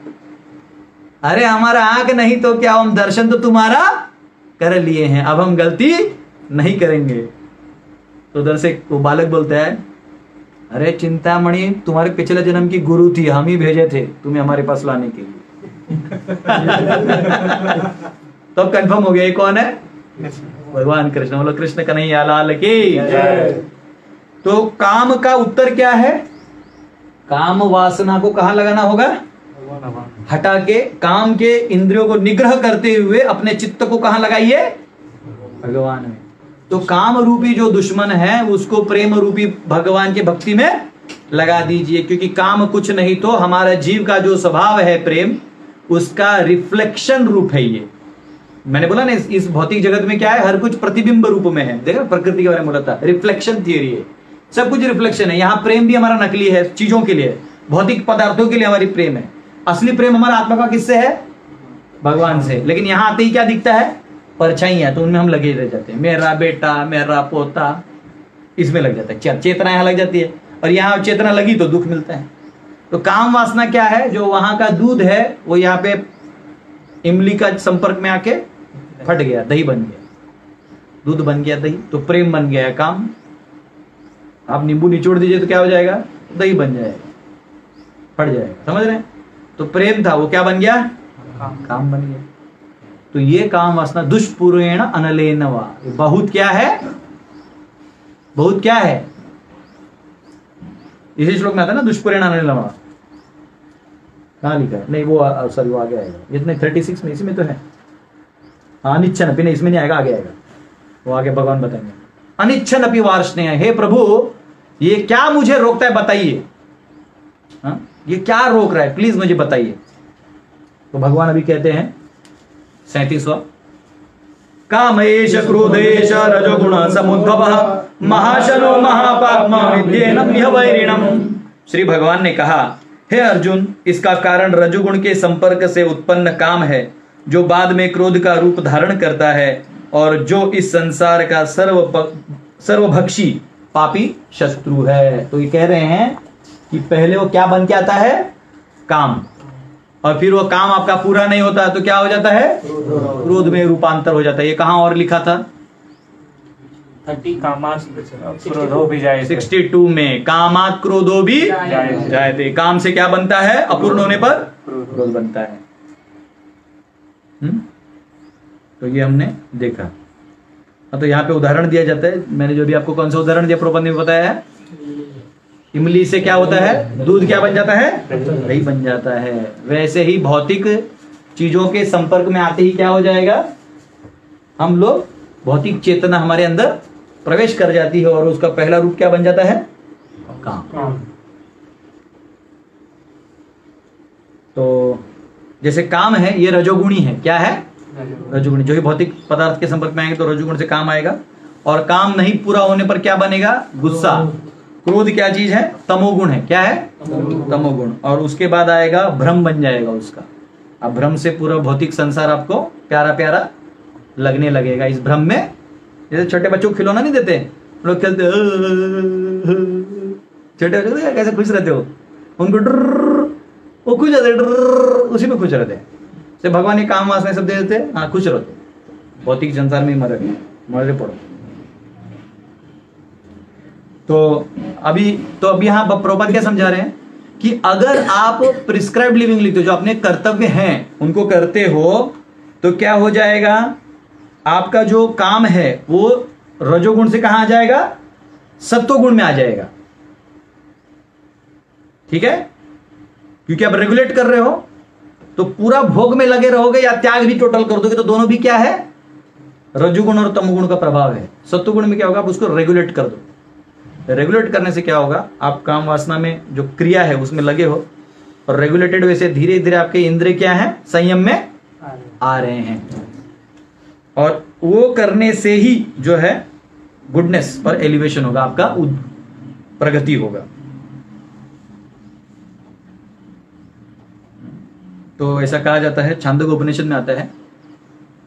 अरे हमारा आंख नहीं तो क्या, हम दर्शन तो तुम्हारा कर लिए हैं, अब हम गलती नहीं करेंगे। तो उधर से वो बालक बोलता है अरे चिंतामणि तुम्हारे पिछले जन्म की गुरु थी, हम ही भेजे थे तुम्हें हमारे पास लाने के लिए। तो अब कंफर्म हो गया ये कौन है? भगवान कृष्ण। बोलो कृष्ण कन्हैया लाल की। तो काम का उत्तर क्या है? काम वासना को कहां लगाना होगा? हटा के काम के इंद्रियों को निग्रह करते हुए अपने चित्त को कहां लगाइए? भगवान में। तो काम रूपी जो दुश्मन है उसको प्रेम रूपी भगवान की भक्ति में लगा दीजिए, क्योंकि काम कुछ नहीं तो हमारा जीव का जो स्वभाव है प्रेम, उसका रिफ्लेक्शन रूप है ये। मैंने बोला ना इस भौतिक जगत में क्या है, हर कुछ प्रतिबिंब रूप में है। देखा प्रकृति के बारे में बोला था, रिफ्लेक्शन थियरी है, सब कुछ रिफ्लेक्शन है। यहाँ प्रेम भी हमारा नकली है, चीजों के लिए, भौतिक पदार्थों के लिए हमारी प्रेम है। असली प्रेम हमारा आत्मा का किससे है? भगवान से। लेकिन यहाँ आते ही क्या दिखता है? परछाइयां, तो उनमें हम लगे रह जाते हैं, मेरा बेटा मेरा पोता, इसमें लग जाता है, चेतना यहाँ लग जाती है। और यहाँ चेतना लगी तो दुख मिलता है। तो काम वासना क्या है? जो वहां का दूध है वो यहाँ पे इमली का संपर्क में आके फट गया, दही बन गया। दूध बन गया दही, तो प्रेम बन गया काम। आप नींबू निचोड़ दीजिए तो क्या हो जाएगा, दही बन जाएगा, फट जाएगा, समझ रहे हैं। तो प्रेम था, वो क्या बन गया, काम बन गया। तो ये काम वासना दुष्पूरेण अनलेन वा, बहुत क्या है, बहुत क्या है, इसी श्लोक में आता है ना दुष्पूरेण अनलेन वा। कहाँ लिखा है, नहीं वो सॉरी वो आगे आएगा, इतने 36 में, इसी में तो है। अनिच्छन अपनी, नहीं इसमें नहीं आएगा, आगे आएगा, वो आगे भगवान बताएंगे। अनिच्छन अपनी वार्ष्णेय, हे प्रभु ये क्या मुझे रोकता है बताइए, ये क्या रोक रहा है, प्लीज मुझे बताइए। तो भगवान अभी कहते हैं 37वां, कामेश क्रोधेश रजोगुण समुद्भवः महाशनो महापाप्मा विद्येनम यह वैरिणम। श्री भगवान ने कहा, हे अर्जुन, इसका कारण रजोगुण के संपर्क से उत्पन्न काम है, जो बाद में क्रोध का रूप धारण करता है और जो इस संसार का सर्वभक्षी पापी शत्रु है। तो ये कह रहे हैं कि पहले वो क्या बन के आता है, काम, और फिर वो काम आपका पूरा नहीं होता तो क्या हो जाता है, क्रोध में रूपांतर हो जाता है। ये कहां और लिखा था, 30 कामात् क्रोधो भी जायते, 62 में, कामात् क्रोधो भी जायते। काम से क्या बनता है, अपूर्ण होने पर क्रोध बनता है। तो ये हमने देखा। तो यहाँ पे उदाहरण दिया जाता है, मैंने जो भी आपको कौन सा उदाहरण दिया प्रबंध में बताया है, इमली से क्या होता है, दूध क्या बन जाता है, दही बन जाता है। वैसे ही भौतिक चीजों के संपर्क में आते ही क्या हो जाएगा, हम लोग भौतिक चेतना हमारे अंदर प्रवेश कर जाती है और उसका पहला रूप क्या बन जाता है, काम। तो जैसे काम है, ये रजोगुणी है, क्या है, रजोगुणी। जो ही भौतिक पदार्थ के संपर्क में आएंगे तो रजोगुण से काम आएगा, और काम नहीं पूरा होने पर क्या बनेगा, गुस्सा। क्रोध क्या चीज है, तमोगुण है, क्या है, तमोगुण। और उसके बाद आएगा भ्रम बन जाएगा उसका। अब भ्रम से पूरा भौतिक संसार आपको प्यारा प्यारा लगने लगेगा। इस भ्रम में जैसे छोटे बच्चों को खिलौना नहीं देते, लोग खेलते, छोटे बच्चे कैसे खुश रहते हो, उनको वो खुश रहते, उसी में खुश रहते हैं। से भगवान ये काम वासना सब दे देते, हाँ खुश रहते, भौतिक संसार में मरे पड़ो। तो अभी यहाँ प्रभुपाद क्या समझा रहे हैं कि अगर आप प्रिस्क्राइब्ड लिविंग लिखते हो, जो अपने कर्तव्य हैं उनको करते हो, तो क्या हो जाएगा, आपका जो काम है वो रजोगुण से कहां आ जाएगा, सत्वगुण में आ जाएगा। ठीक है, क्योंकि आप रेगुलेट कर रहे हो, तो पूरा भोग में लगे रहोगे या त्याग भी टोटल कर दोगे, तो दोनों भी क्या है, रजोगुण और तमोगुण का प्रभाव है। सत्वगुण में क्या होगा, आप उसको रेगुलेट कर दो। रेगुलेट करने से क्या होगा, आप काम वासना में जो क्रिया है उसमें लगे हो, और रेगुलेटेड वैसे धीरे धीरे आपके इंद्रिय क्या है, संयम में आ रहे हैं, और वो करने से ही जो है गुडनेस और एलिवेशन होगा, आपका प्रगति होगा। तो ऐसा कहा जाता है, छांदोग्य उपनिषद में आता है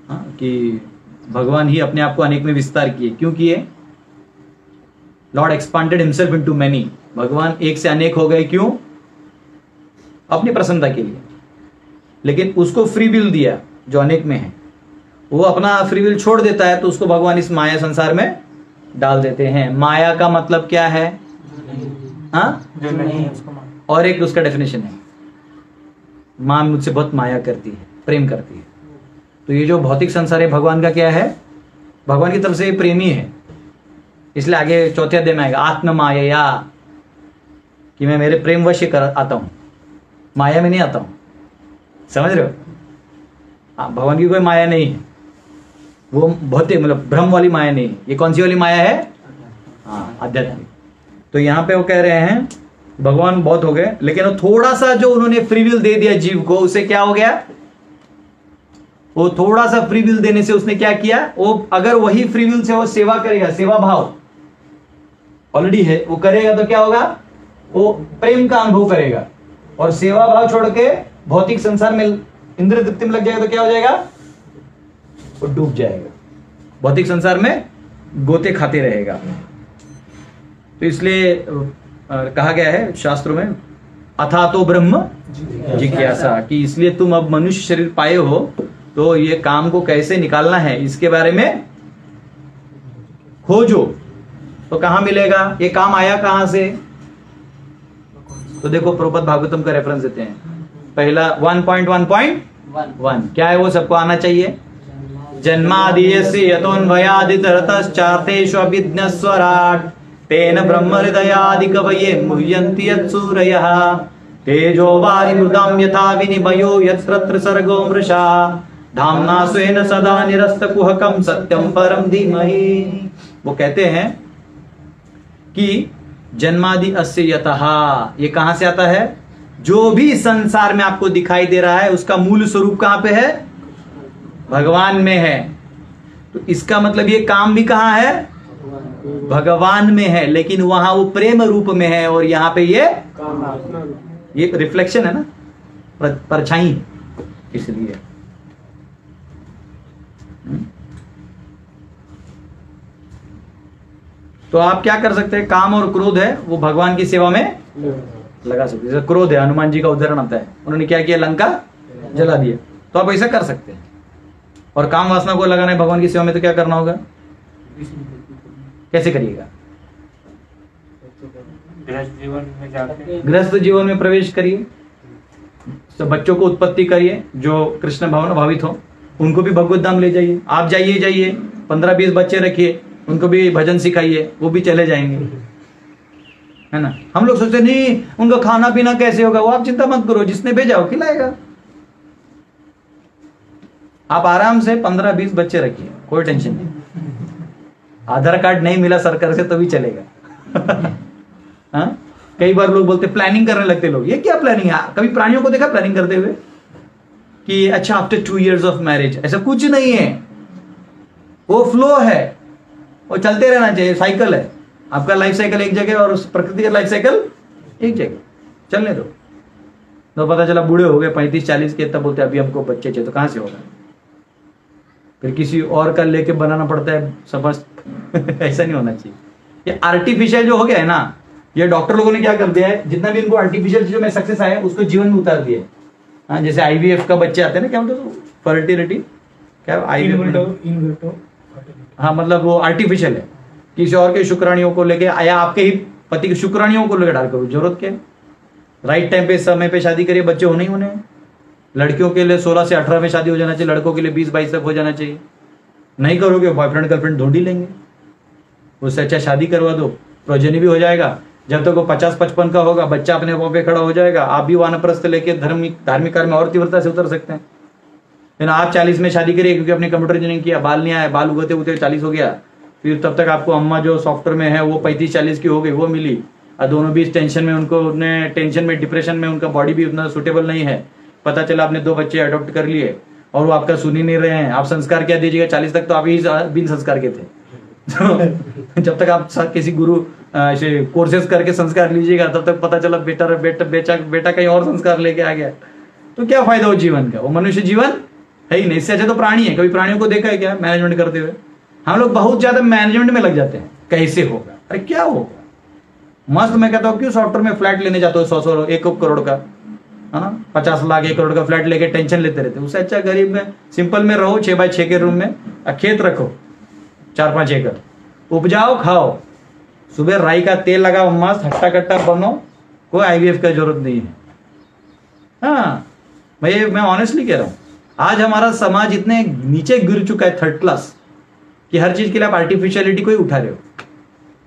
कि भगवान ही अपने आप को अनेक में विस्तार किए। क्यों किए, Lord expanded himself into many. भगवान एक से अनेक हो गए, क्यों, अपनी प्रसन्नता के लिए। लेकिन उसको फ्री विल दिया जो अनेक में है, वो अपना फ्री विल छोड़ देता है तो उसको भगवान इस माया संसार में डाल देते हैं। माया का मतलब क्या है, जो नहीं है उसको और एक उसका डेफिनेशन है, मां मुझसे बहुत माया करती है, प्रेम करती है। तो ये जो भौतिक संसार है भगवान का क्या है, भगवान की तरफ से प्रेमी है। इसलिए आगे चौथे अध्याय में आएगा आत्म माया, कि मैं मेरे प्रेम वश कर आता हूं, माया में नहीं आता हूं। समझ रहे हो, भगवान की कोई माया नहीं है, वो भौतिक मतलब भ्रम वाली माया नहीं है। ये कौन सी वाली माया है, हाँ आध्यात्मिक। तो यहां पे वो कह रहे हैं भगवान बहुत हो गए, लेकिन वो थोड़ा सा जो उन्होंने फ्री विल दे दिया जीव को, उसे क्या हो गया, वो थोड़ा सा फ्री विल देने से उसने क्या किया, वो अगर वही फ्री विल से वो सेवा करेगा, सेवा भाव ऑलरेडी है, वो करेगा तो क्या होगा, वो प्रेम का अनुभव करेगा। और सेवा भाव छोड़ के भौतिक संसार में इंद्रिय तृप्ति में लग जाएगा तो क्या हो जाएगा, वो डूब जाएगा, भौतिक संसार में गोते खाते रहेगा। तो इसलिए कहा गया है शास्त्रों में, अथा तो ब्रह्म जिज्ञासा, कि इसलिए तुम अब मनुष्य शरीर पाए हो तो ये काम को कैसे निकालना है इसके बारे में खोजो तो कहां मिलेगा? ये काम आया कहां से? तो देखो प्रभुपाद भागवतम का रेफरेंस देते हैं। पहला 1.1.1 क्या है वो सबको आना चाहिए। जन्मादियस्य यतोन्वयादितरतश्चार्थेषु अभिज्ञस्वराट् तेन ब्रह्म हृदयादि कवये मुह्यन्ति यत्सूरयः तेजो वारिमृतां यथा विनिमयो यत्र सर्गो मृषा धाम्ना स्वेन सदा निरस्तकुहकं सत्यं परं धीमहि। वो कहते हैं कि जन्मादि अस्य यतः, ये कहां से आता है? जो भी संसार में आपको दिखाई दे रहा है उसका मूल स्वरूप कहां पे है? भगवान में है। तो इसका मतलब ये काम भी कहां है? भगवान में है, लेकिन वहां वो प्रेम रूप में है और यहां पे ये रिफ्लेक्शन है ना, परछाई, इसलिए। तो आप क्या कर सकते हैं? काम और क्रोध है वो भगवान की सेवा में लगा सकते हैं। जैसे क्रोध है, हनुमान जी का उदाहरण आता है, उन्होंने क्या किया? लंका जला दिया। तो आप ऐसा कर सकते हैं। और काम वासना को लगाना है भगवान की सेवा में, तो क्या करना होगा? कैसे करिएगा? गृहस्थ जीवन में प्रवेश करिए, तो बच्चों को उत्पत्ति करिए जो कृष्ण भवन भावित हो, उनको भी भगवत धाम ले जाइए। आप जाइए 15-20 बच्चे रखिए, उनको भी भजन सिखाइए, वो भी चले जाएंगे, है ना। हम लोग सोचते नहीं उनका खाना पीना कैसे होगा, वो आप चिंता मत करो, जिसने भेजा वो खिलाएगा। आप आराम से 15-20 बच्चे रखिए, कोई टेंशन नहीं। आधार कार्ड नहीं मिला सरकार से तो भी चलेगा। हाँ? कई बार लोग बोलते प्लानिंग करने लगते लोग, ये क्या प्लानिंग है? कभी प्राणियों को देखा प्लानिंग करते हुए कि अच्छा आफ्टर 2 years ऑफ मैरिज? ऐसा कुछ नहीं है, वो फ्लो है, वो चलते रहना चाहिए। साइकिल है, आपका लाइफ साइकिल एक जगह और प्रकृति का लाइफ साइकिल एक जगह, चलने दो। तो पता चला बूढ़े हो गए 35-40 के, तब बोलते अभी हमको बच्चे चाहिए, तो कहां से होगा? फिर किसी और का लेके बनाना पड़ता है, समझ। ऐसा नहीं होना चाहिए। ये आर्टिफिशियल जो हो गया है ना, ये डॉक्टर लोगों ने क्या कर दिया है, जितना भी इनको आर्टिफिशियल चीजों में सक्सेस आया उसको जीवन में उतार दिया। हाँ, जैसे IVF का बच्चे आते हैं ना, क्या बोलते? फर्टिलिटी क्या IVF? हाँ, मतलब वो आर्टिफिशियल है, किसी और के शुक्राणुओं को लेके आया, आपके ही पति की शुक्राणुओं को लेकर डाल करो, जरूरत क्या है? राइट टाइम पे समय पे शादी करिए, बच्चे होने ही होने हैं। लड़कियों के लिए 16 से 18 में शादी हो जाना चाहिए, लड़कों के लिए 20-22 तक हो जाना चाहिए। नहीं करोगे बॉयफ्रेंड गर्लफ्रेंड ढूंढ ही लेंगे, उससे अच्छा शादी करवा दो, प्रोजनी भी हो जाएगा। जब तक वो 50-55 का होगा, बच्चा अपने पाँव पे खड़ा हो जाएगा, आप भी वानप्रस्थ लेके धार्मिक कार्य में और तीव्रता से उतर सकते हैं। लेकिन आप 40 में शादी करिए क्योंकि आपने कंप्यूटर इंजीनियरिंग किया, बाल नहीं आया, बाल उगते उगते 40 हो गया, फिर तब तक आपको अम्मा जो सॉफ्टवेयर में है वो 35-40 की हो गई, वो मिली, और दोनों भी इस टेंशन में, उनको टेंशन में, डिप्रेशन में, उनका बॉडी भी उतना सुटेबल नहीं है। पता चला आपने 2 बच्चे अडॉप्ट कर लिए और वो आपका सुन ही नहीं रहे हैं। आप संस्कार क्या दीजिएगा? 40 तक तो आप ही बिन संस्कार के थे। जब तक आप किसी गुरु ऐसे कोर्सेस करके संस्कार लीजिएगा, तब तक पता चला बेटा कहीं और संस्कार लेके आ गया, तो क्या फायदा हो जीवन का? वो मनुष्य जीवन है ही नहीं। इससे अच्छा तो प्राणी है। कभी प्राणियों को देखा है क्या मैनेजमेंट करते हुए? हम लोग बहुत ज्यादा मैनेजमेंट में लग जाते हैं, कैसे होगा, अरे क्या होगा। मस्त, मैं कहता हूँ क्यों सॉफ्टवेयर में फ्लैट लेने जाते हो 100 1 करोड़ का, है ना, 50 लाख 1 करोड़ का फ्लैट लेके टेंशन लेते रहते। उससे अच्छा गरीब में सिंपल में रहो, 6x6 के रूम में, खेत रखो 4-5 एकड़, उपजाओ, खाओ, सुबह राई का तेल लगाओ, मस्त हट्टा कट्टा बनो, कोई IVF का जरूरत नहीं है। हाँ भाई, मैं ऑनेस्टली कह रहा हूं, आज हमारा समाज इतने नीचे गिर चुका है, 3rd क्लास, कि हर चीज के लिए आप आर्टिफिशियलिटी को ही उठा रहे हो।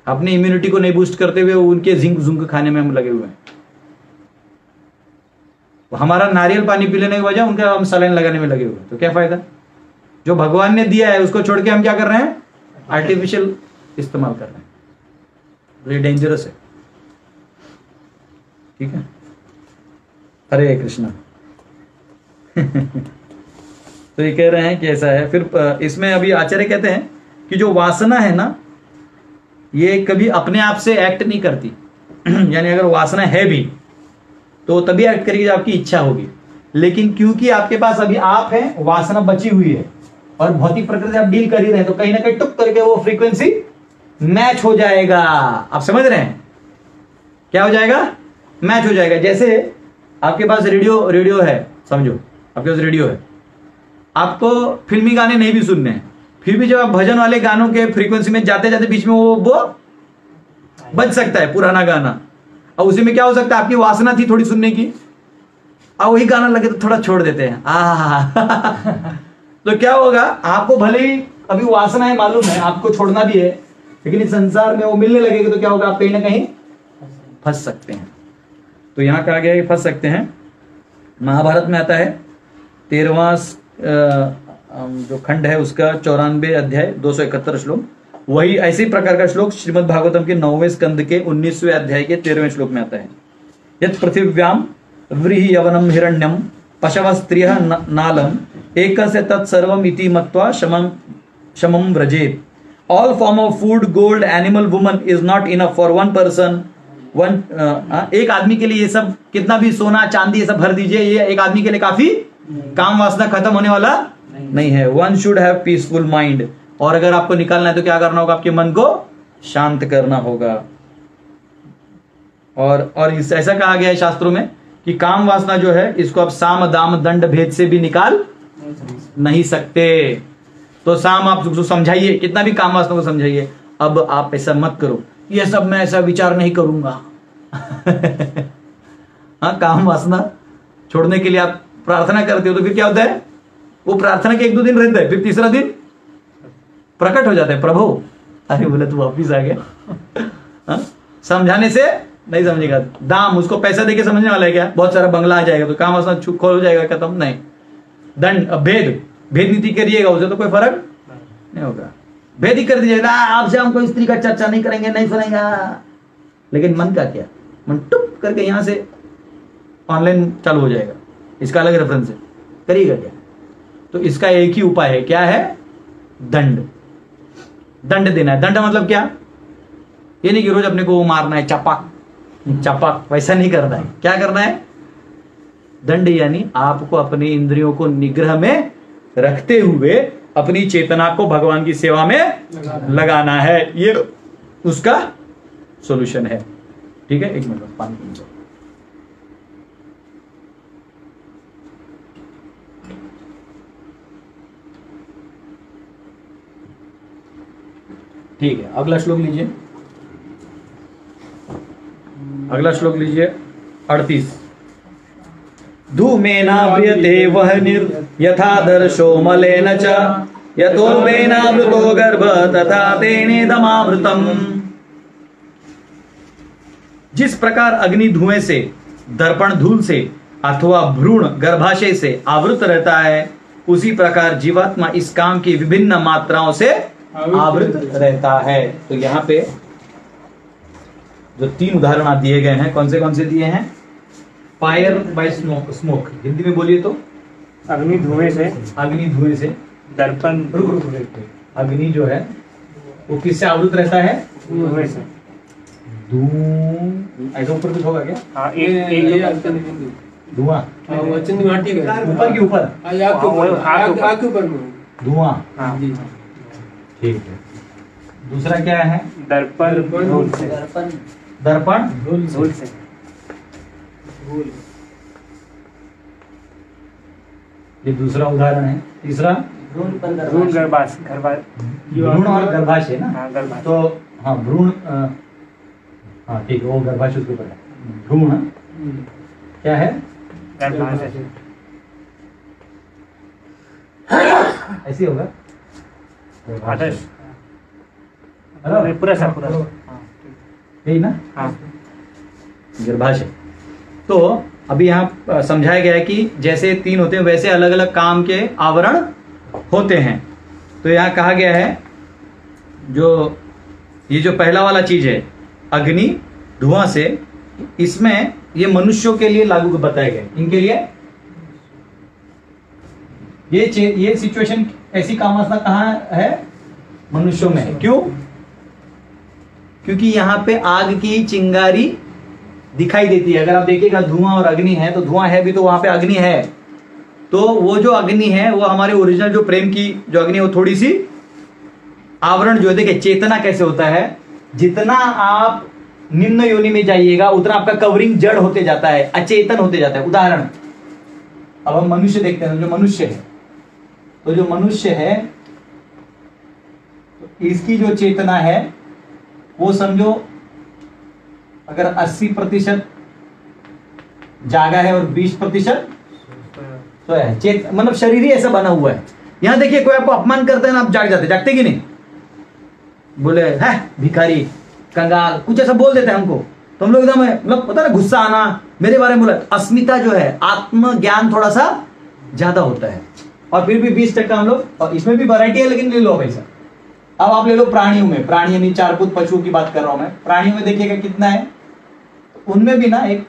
अपनी इम्यूनिटी को नहीं बूस्ट करते हुए उनके जिंक खाने में हम लगे हुए हैं। हमारा नारियल पानी पी लेने के बजाय उनका हम सलाइन लगाने में लगे हुए हैं, तो क्या फायदा? जो भगवान ने दिया है उसको छोड़ के हम क्या कर रहे हैं? आर्टिफिशियल इस्तेमाल कर रहे हैं। तो ये डेंजरस है, ठीक है। हरे कृष्णा। तो ये कह रहे हैं कि ऐसा है। फिर इसमें अभी आचार्य कहते हैं कि जो वासना है ना, ये कभी अपने आप से एक्ट नहीं करती। यानी अगर वासना है भी तो तभी एक्ट करेगी जब आपकी इच्छा होगी। लेकिन क्योंकि आपके पास अभी आप है, वासना बची हुई है और भौतिक प्रकृति आप डील कर ही रहे हैं, तो कहीं ना कहीं टुक करके वो फ्रीक्वेंसी मैच हो जाएगा। आप समझ रहे हैं? क्या हो जाएगा? मैच हो जाएगा। जैसे आपके पास रेडियो है, समझो आपके पास रेडियो है, आपको फिल्मी गाने नहीं भी सुनने हैं, फिर भी जब आप भजन वाले गानों के फ्रीक्वेंसी में जाते जाते बीच में वो बज सकता है पुराना गाना, और उसी में क्या हो सकता है, आपकी वासना थी थोड़ी सुनने की, अब वही गाना लगे तो थोड़ा छोड़ देते हैं तो क्या होगा, आपको भले ही अभी वासना है, मालूम है आपको छोड़ना भी है, लेकिन इस संसार में वो मिलने लगेगा तो क्या होगा, आप कहीं ना कहीं फंस सकते हैं। तो यहां कहा गया है कि फंस सकते हैं। महाभारत में आता है 13वां जो खंड है उसका 94 अध्याय 271 श्लोक, वही ऐसे प्रकार का श्लोक श्रीमद् भागवतम के 9वें स्कंद के 19वें अध्याय के 13वें श्लोक में आता है। यत् पृथिव्याम व्रीहि यवनम हिरण्यम पशव स्त्रियः नालम एकस्य तत्सर्वम इति मत्वा शमम व्रजेत। All form of food, gold, animal, woman is not enough for one person. एक आदमी के लिए ये सब कितना भी सोना चांदी ये सब भर दीजिए, ये एक आदमी के लिए काफी काम वासना खत्म होने वाला नहीं है। One should have peaceful mind. और अगर आपको निकालना है तो क्या करना होगा, आपके मन को शांत करना होगा। और ऐसा कहा गया है शास्त्रों में कि काम वासना जो है इसको आप साम दाम दंड भेद से भी निकाल नहीं सकते। तो साम आप उसको समझाइए, कितना भी काम वासना को समझाइए, अब आप ऐसा मत करो, ये सब मैं ऐसा विचार नहीं करूंगा हाँ, काम वासना छोड़ने के लिए आप प्रार्थना करते हो तो फिर क्या होता है, वो प्रार्थना के 1-2 दिन रहता है, फिर तीसरा दिन प्रकट हो जाता है, प्रभु अरे बोले तू वापिस आ गया हाँ? समझाने से नहीं समझेगा। दाम, उसको पैसा देके समझने वाला है क्या, बहुत सारा बंगला आ जाएगा तो काम वासना खोल हो जाएगा, खत्म नहीं। दंड भेद नीति करिएगा, उसे तो कोई फर्क नहीं होगा। भेद ही कर दीजिएगा, आपसे हम कोई स्त्री का चर्चा नहीं करेंगे, नहीं सुनेंगे। लेकिन मन का क्या, मन टुप करके यहां से ऑनलाइन चालू हो जाएगा, इसका अलग रेफरेंस है, करिएगा क्या। तो इसका एक ही उपाय है, क्या है, दंड देना है। दंड मतलब क्या, ये नहीं कि रोज अपने को मारना है चपाक, वैसा नहीं करना है। क्या करना है, दंड यानी आपको अपनी इंद्रियों को निग्रह में रखते हुए अपनी चेतना को भगवान की सेवा में लगाना है, ये उसका सॉल्यूशन है। ठीक है, 1 मिनट पानी पी लो। ठीक है, अगला श्लोक लीजिए, अगला श्लोक लीजिए 38। धूमेनाव्रियते वह्निर्यथादर्शो मलेन च यतोर्वेनावृतो गर्भ तथा तेनेदमावृतम्। जिस प्रकार अग्नि धुएं से, दर्पण धूल से अथवा भ्रूण गर्भाशय से आवृत रहता है, उसी प्रकार जीवात्मा इस काम की विभिन्न मात्राओं से आवृत रहता है। तो यहाँ पे जो 3 उदाहरण दिए गए हैं, कौन से दिए हैं, फायर बाय स्मोक, हिंदी में बोलिए तो अग्नि धुएं से, दर्पण, अग्नि जो है वो किससे आवृत रहता है, धुएं से। ऐसा ऊपर कुछ होगा क्या, हाँ, एक धुआं, ऊपर के ऊपर धुआं, ठीक है। दूसरा क्या है, दर्पण धूल से, दर्पण धूल से। ये दूसरा उदाहरण है। तीसरा भ्रूण गर्भाशय, भ्रूण और गर्भाशय ना, हाँ, गर्भाशय। तो हाँ भ्रूण, हाँ ठीक है, वो गर्भाशय उसके ऊपर है। भ्रूण क्या है, गर्भाशय, ऐसे होगा आदर्श, पूरा यही ना, हाँ। गर्भाशय। तो अभी यहाँ समझाया गया है कि जैसे 3 होते हैं वैसे अलग अलग काम के आवरण होते हैं। तो यहाँ कहा गया है ये जो पहला वाला चीज है अग्नि धुआं से, इसमें ये मनुष्यों के लिए लागू बताया गया, इनके लिए ये सिचुएशन, ऐसी काम वासना कहाँ है, मनुष्यों में है। क्यों, क्योंकि यहाँ पे आग की चिंगारी दिखाई देती है। अगर आप देखिएगा धुआं और अग्नि है, तो धुआं है भी तो वहां पे अग्नि है, तो वो जो अग्नि है वो हमारे ओरिजिनल जो प्रेम की जो अग्नि है वो थोड़ी सी आवरण जो है, देखिए चेतना कैसे होता है, जितना आप निम्न योनि में जाइएगा उतना आपका कवरिंग जड़ होते जाता है, अचेतन होते जाता है। उदाहरण, अब हम मनुष्य देखते हैं, जो मनुष्य है, तो जो मनुष्य है इसकी जो चेतना है वो समझो अगर 80% जागा है और 20% तो है मतलब शरीर ही ऐसा बना हुआ है। यहां देखिए कोई आपको अपमान करता है ना, आप जागते कि नहीं? बोले है भिखारी, कंगाल, कुछ ऐसा बोल देते हैं हमको तो हम लोग एकदम मतलब पता ना गुस्सा आना, मेरे बारे में बोला। अस्मिता जो है, आत्मज्ञान थोड़ा सा ज्यादा होता है। और फिर भी 20% हम लोग, और इसमें भी वैरायटी है लेकिन ले लो पैसा। अब आप ले लो प्राणियों में, प्राणी यानी चारपूत पशुओं की बात कर रहा हूं मैं। प्राणियों में देखिएगा कितना है, तो उनमें भी ना एक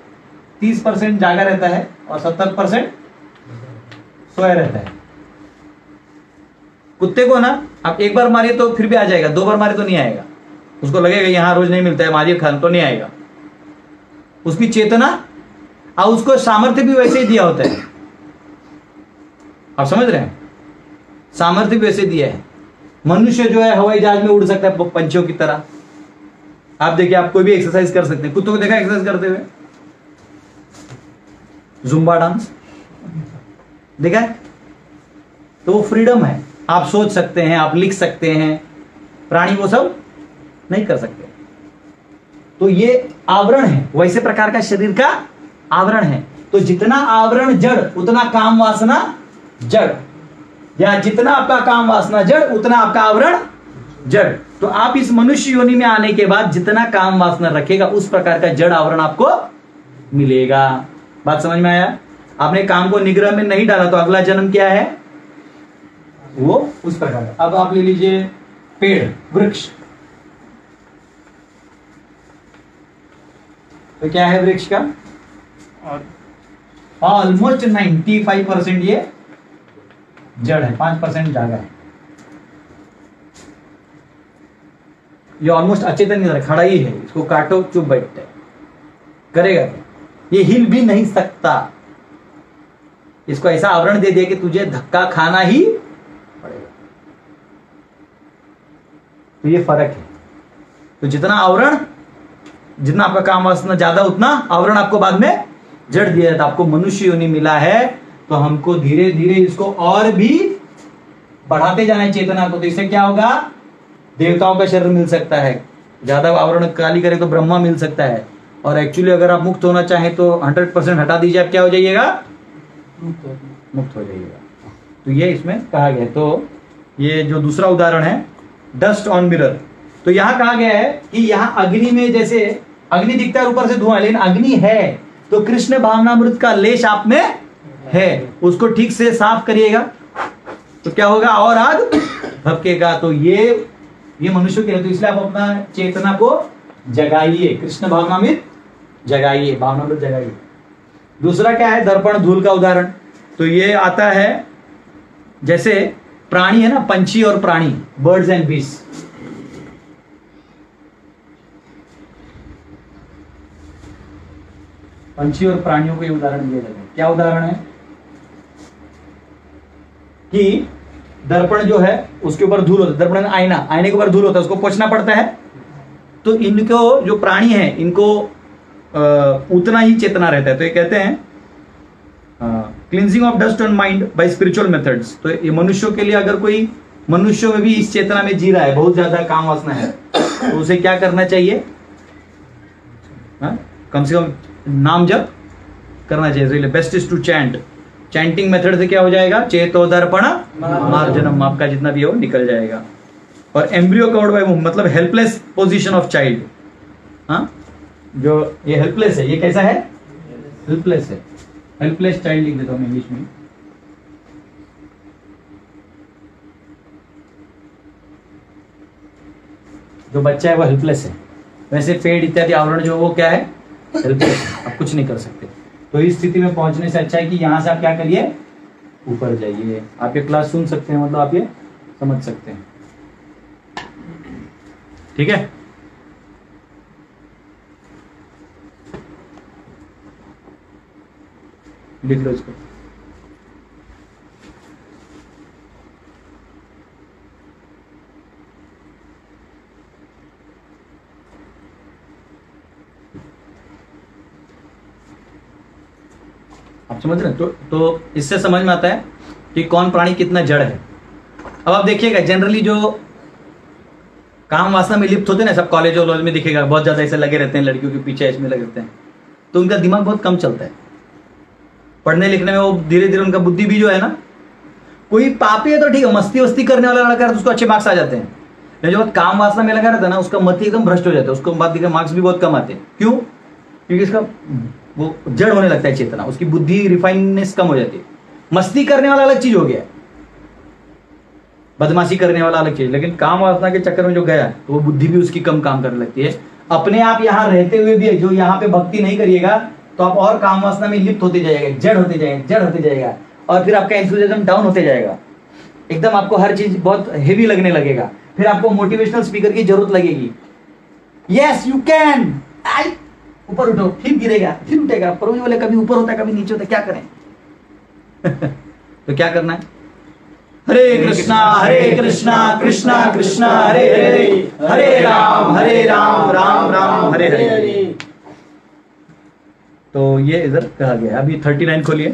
30% जागा रहता है और 70% सोया रहता है। कुत्ते को ना आप एक बार मारिए तो फिर भी आ जाएगा, 2 बार मारे तो नहीं आएगा। उसको लगेगा यहां रोज नहीं मिलता है, मारिए खान तो नहीं आएगा। उसकी चेतना और उसको सामर्थ्य भी वैसे ही दिया होता है। आप समझ रहे हैं? सामर्थ्य भी वैसे दिया है। मनुष्य जो है हवाई जहाज में उड़ सकता है पंछियों की तरह। आप देखिए, आप कोई भी एक्सरसाइज कर सकते हैं। कुत्तों को देखा एक्सरसाइज करते हुए? जुम्बा डांस देखा है? तो वो फ्रीडम है, आप सोच सकते हैं, आप लिख सकते हैं। प्राणी वो सब नहीं कर सकते। तो ये आवरण है, वैसे प्रकार का शरीर का आवरण है। तो जितना आवरण जड़ उतना काम वासना जड़, या जितना आपका काम वासना जड़ उतना आपका आवरण जड़। तो आप इस मनुष्य योनि में आने के बाद जितना काम वासना रखेगा उस प्रकार का जड़ आवरण आपको मिलेगा। बात समझ में आया? आपने काम को निग्रह में नहीं डाला तो अगला जन्म क्या है वो उस प्रकार का। अब आप ले लीजिए पेड़, वृक्ष। तो क्या है वृक्ष का? और ऑलमोस्ट 95% ये जड़ है, 5% जागा है। ये ऑलमोस्ट अचेतन नहीं रहा, खड़ा ही है। इसको काटो चुप बैठते करेगा, ये हिल भी नहीं सकता। इसको ऐसा आवरण दे दिया कि तुझे धक्का खाना ही पड़ेगा। तो ये फर्क है। तो जितना आवरण, जितना आपका काम वासना ज्यादा उतना आवरण आपको बाद में जड़ दिया जाता। आपको मनुष्य योनि मिला है तो हमको धीरे धीरे इसको और भी बढ़ाते जाना है चेतना को। तो इससे क्या होगा? देवताओं का शरीर मिल सकता है, ज्यादा आवरण काली करे तो ब्रह्मा मिल सकता है। और एक्चुअली अगर आप मुक्त होना चाहें तो 100% हटा दीजिए, आप क्या हो जाइएगा? मुक्त हो जाइएगा। तो ये इसमें कहा गया। तो ये जो दूसरा उदाहरण है डस्ट ऑन मिरर, तो यहां कहा गया है कि यहां अग्नि में, जैसे अग्नि दिखता है ऊपर से धुआं, लेकिन अग्नि है तो कृष्ण भावनामृत का लेश आप में है, उसको ठीक से साफ करिएगा तो क्या होगा? और आग भपकेगा। तो ये मनुष्य के लिए, तो इसलिए आप अपना चेतना को जगाइए, कृष्ण भावनामृत जगाइए, भावनामृत जगाइए। दूसरा क्या है? दर्पण धूल का उदाहरण। तो ये आता है जैसे प्राणी है ना, पंछी और प्राणी, बर्ड्स एंड बीस। पंछी और प्राणियों को ये उदाहरण दिया जाता है। क्या उदाहरण है? कि दर्पण जो है उसके ऊपर धूल होता है। दर्पण आईना, आईने के ऊपर धूल होता है, उसको पोंछना पड़ता है। तो इनको जो प्राणी है इनको उतना ही चेतना रहता है। तो ये कहते हैं cleansing of dust on mind bye spiritual methods. तो ये मनुष्यों के लिए, अगर कोई मनुष्यों में भी इस चेतना में जी रहा है, बहुत ज्यादा काम वासना है, तो उसे क्या करना चाहिए? कम से कम नाम जप करना चाहिए। Best is to chant. Chanting method से क्या हो जाएगा? चेतो दर्पण मार्जनम, आपका जितना भी हो निकल जाएगा। और एम्ब्रियो कवर्ड बाय मूव, मतलब हेल्पलेस पोजीशन ऑफ चाइल्ड। हाँ, जो ये हेल्पलेस है, ये कैसा है? हेल्पलेस है। हेल्पलेस चाइल्ड लिख देता हूं इंग्लिश में। जो बच्चा है वो हेल्पलेस है। वैसे पेड़ इत्यादि आवरण जो वो क्या है? हेल्पलेस, आप कुछ नहीं कर सकते। तो इस स्थिति में पहुंचने से अच्छा है कि यहां से आप क्या करिए? ऊपर जाइए। आप ये क्लास सुन सकते हैं, मतलब आप ये समझ सकते हैं। ठीक है? लिख लो इसको। आप समझ रहे हैं? तो इससे समझ में आता है कि कौन प्राणी कितना जड़ है। अब आप देखिएगा, जनरली जो काम वासना में लिप्त होते हैं ना, सब कॉलेज वॉलेज में दिखेगा, बहुत ज्यादा ऐसे लगे रहते हैं, लड़कियों के पीछे इसमें लगे रहते हैं, तो उनका दिमाग बहुत कम चलता है पढ़ने लिखने में। वो धीरे धीरे उनका बुद्धि भी जो है ना, कोई पापी है तो ठीक है, मस्ती वस्ती करने वाला लड़का है तो उसको अच्छे मार्क्स आ जाते हैं, लेकिन जो काम वासना में लगा रहता है ना, उसका मत एकदम भ्रष्ट हो जाता है, उसको बाद मार्क्स भी बहुत कम आते हैं। क्यों? क्योंकि इसका वो जड़ होने लगता है चेतना, उसकी बुद्धि रिफाइननेस कम हो जाती है। मस्ती करने वाला अलग चीज हो गया, बदमाशी करने वाला अलग चीज, लेकिन काम वासना के चक्कर में जो गया तो वो बुद्धि भी उसकी कम काम करने लगती है। अपने आप यहाँ रहते हुए भी जो यहाँ पे भक्ति नहीं करिएगा तो आप और काम वासना में लिप्त होते जाएगा, जड़ होते जाएगा, जड़ होते जाएगा, और फिर आपका एंथुसियाज्म डाउन होते जाएगा, एकदम आपको हर चीज बहुत हेवी लगने लगेगा, फिर आपको मोटिवेशनल स्पीकर की जरूरत लगेगी। यस यू कैन, आई ऊपर उठो, फिर गिरेगा, फिर उठेगा, पर बोले कभी ऊपर होता है कभी नीचे होता है, क्या करें? तो क्या करना है? हरे कृष्णा कृष्णा कृष्णा हरे हरे, हरे राम राम राम हरे हरे। तो ये इधर कहा गया। अभी 39 खोलिए।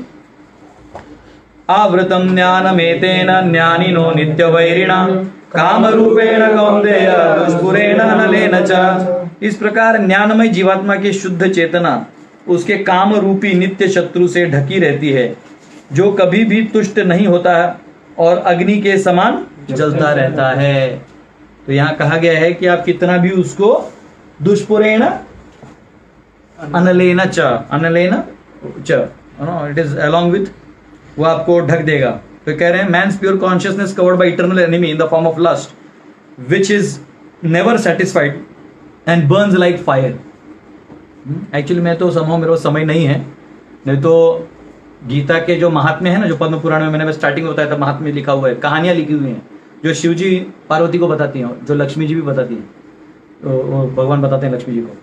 आवृतम ज्ञानमेतेन ज्ञानिनो नित्यवैरिणा कामरूपेण कौन्तेय दुष्पुरेण नलेन च। इस प्रकार ज्ञानमय जीवात्मा की शुद्ध चेतना उसके काम रूपी नित्य शत्रु से ढकी रहती है, जो कभी भी तुष्ट नहीं होता और अग्नि के समान जलता रहता है। तो यहाँ कहा गया है कि आप कितना भी उसको दुष्पुरेण अनलेन च, अनलेन च, इट इज अलॉन्ग विथ, वो आपको ढक देगा। तो कह रहे हैं man's pure consciousness covered by eternal enemy in the form of lust which is never satisfied and burns like fire. Actually मैं तो समझो मेरे पास समय नहीं है, नहीं तो गीता के जो महात्म्य है ना, जो पद्म पुराण में मैंने स्टार्टिंग में बताया था, महात्म्य लिखा हुआ है, कहानियां लिखी हुई हैं जो शिव जी पार्वती को बताती हैं, जो लक्ष्मी जी भी बताती हैं, तो भगवान बताते हैं लक्ष्मी जी को।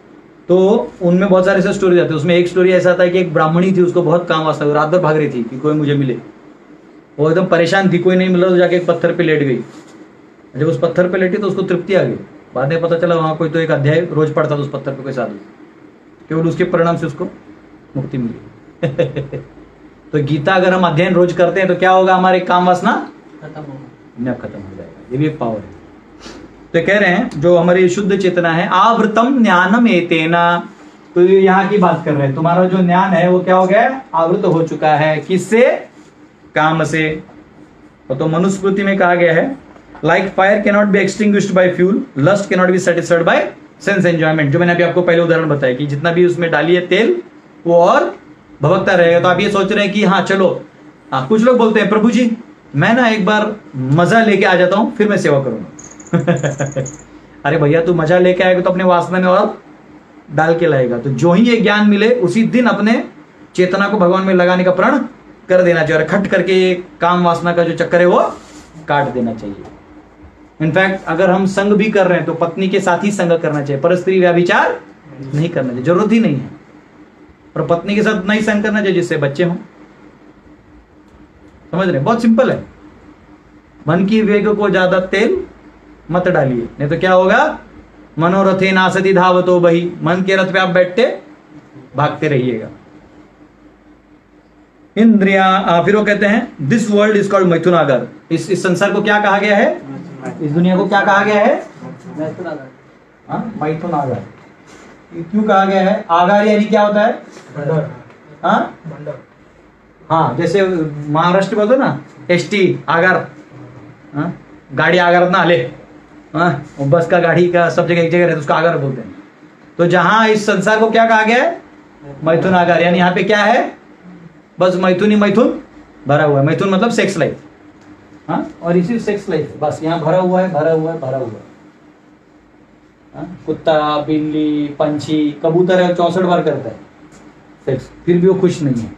तो उनमें बहुत सारे ऐसे स्टोरी आते हैं। उसमें एक स्टोरी ऐसा था कि एक ब्राह्मणी थी, उसको बहुत काम वास्ता, रात भर भाग रही थी कि कोई मुझे मिले। वो एकदम परेशान थी, कोई नहीं मिला तो जाके एक पत्थर पे लेट गई। जब उस पत्थर पे लेटी तो उसको तृप्ति आ गई। बाद में पता चला वहां कोई तो एक अध्याय रोज पढ़ता था उस पत्थर पे कोई साधु, केवल उसके परिणाम से उसको मुक्ति मिली। तो गीता अगर हम अध्ययन रोज करते हैं तो क्या होगा? हमारे काम वासना खत्म हो जाएगा। ये भी एक पावर है। तो कह रहे हैं जो हमारी शुद्ध चेतना है, आवृतम ज्ञानम एतेना, तो ये यहाँ की बात कर रहे हैं, तुम्हारा जो ज्ञान है वो क्या हो गया? आवृत हो चुका है। किससे? काम से। तो मनुस्मृति में कहा गया है like fire can not be extinguished by fuel, lust can not be satisfied by sense enjoyment. जो मैंने अभी आपको पहले उदाहरण बताया कि जितना भी उसमें डालिए तेल वो और भभकता रहेगा। तो आप ये सोच रहे हैं कि हाँ चलो, हाँ कुछ लोग बोलते हैं प्रभु जी मैं ना एक बार मजा लेके आ जाता हूं फिर मैं सेवा करूंगा। अरे भैया तू मजा लेके आएगा तो अपने वासना में और डाल के लाएगा। तो जो ही ये ज्ञान मिले उसी दिन अपने चेतना को भगवान में लगाने का प्रण कर देना चाहिए और खट करके काम वासना का जो चक्कर है वो काट देना चाहिए। इनफैक्ट अगर हम संग भी कर रहे हैं तो पत्नी के साथ ही संग करना चाहिए, परस्त्री व्याभिचार नहीं करना चाहिए, जरूरत ही नहीं है। और पत्नी के साथ नहीं संग करना चाहिए जिससे बच्चे हों। समझ रहे? बहुत सिंपल है। मन की वेग को ज्यादा तेल मत डालिए, नहीं तो क्या होगा? मनोरथे नासती धावतो बही, मन के रथ पे आप बैठते भागते रहिएगा। इंद्रिया, फिर वो कहते हैं दिस वर्ल्ड इज कॉल्ड मैथुनागर। इस संसार को क्या कहा गया है? इस दुनिया को क्या कहा गया है? मैथुनागर। क्यों कहा गया है? आगार यानी क्या होता है? हाँ जैसे महाराष्ट्र बोलते ना एसटी आगार, गाड़ी आगार ना आले, बस का गाड़ी का सब जगह एक जगह रहता है, उसका आगार बोलते हैं। तो जहां इस संसार को क्या कहा गया है? मैथुनागार। यानी यहाँ पे क्या है? बस मैथुन ही मैथुन भरा हुआ है। मैथुन मतलब सेक्स लाइफ, हाँ, और इसी सेक्स लाइफ बस यहाँ भरा हुआ है, भरा हुआ है, भरा हुआ है। कुत्ता, बिल्ली, पंछी, कबूतर है 64 बार करता है सेक्स, फिर भी वो खुश नहीं है।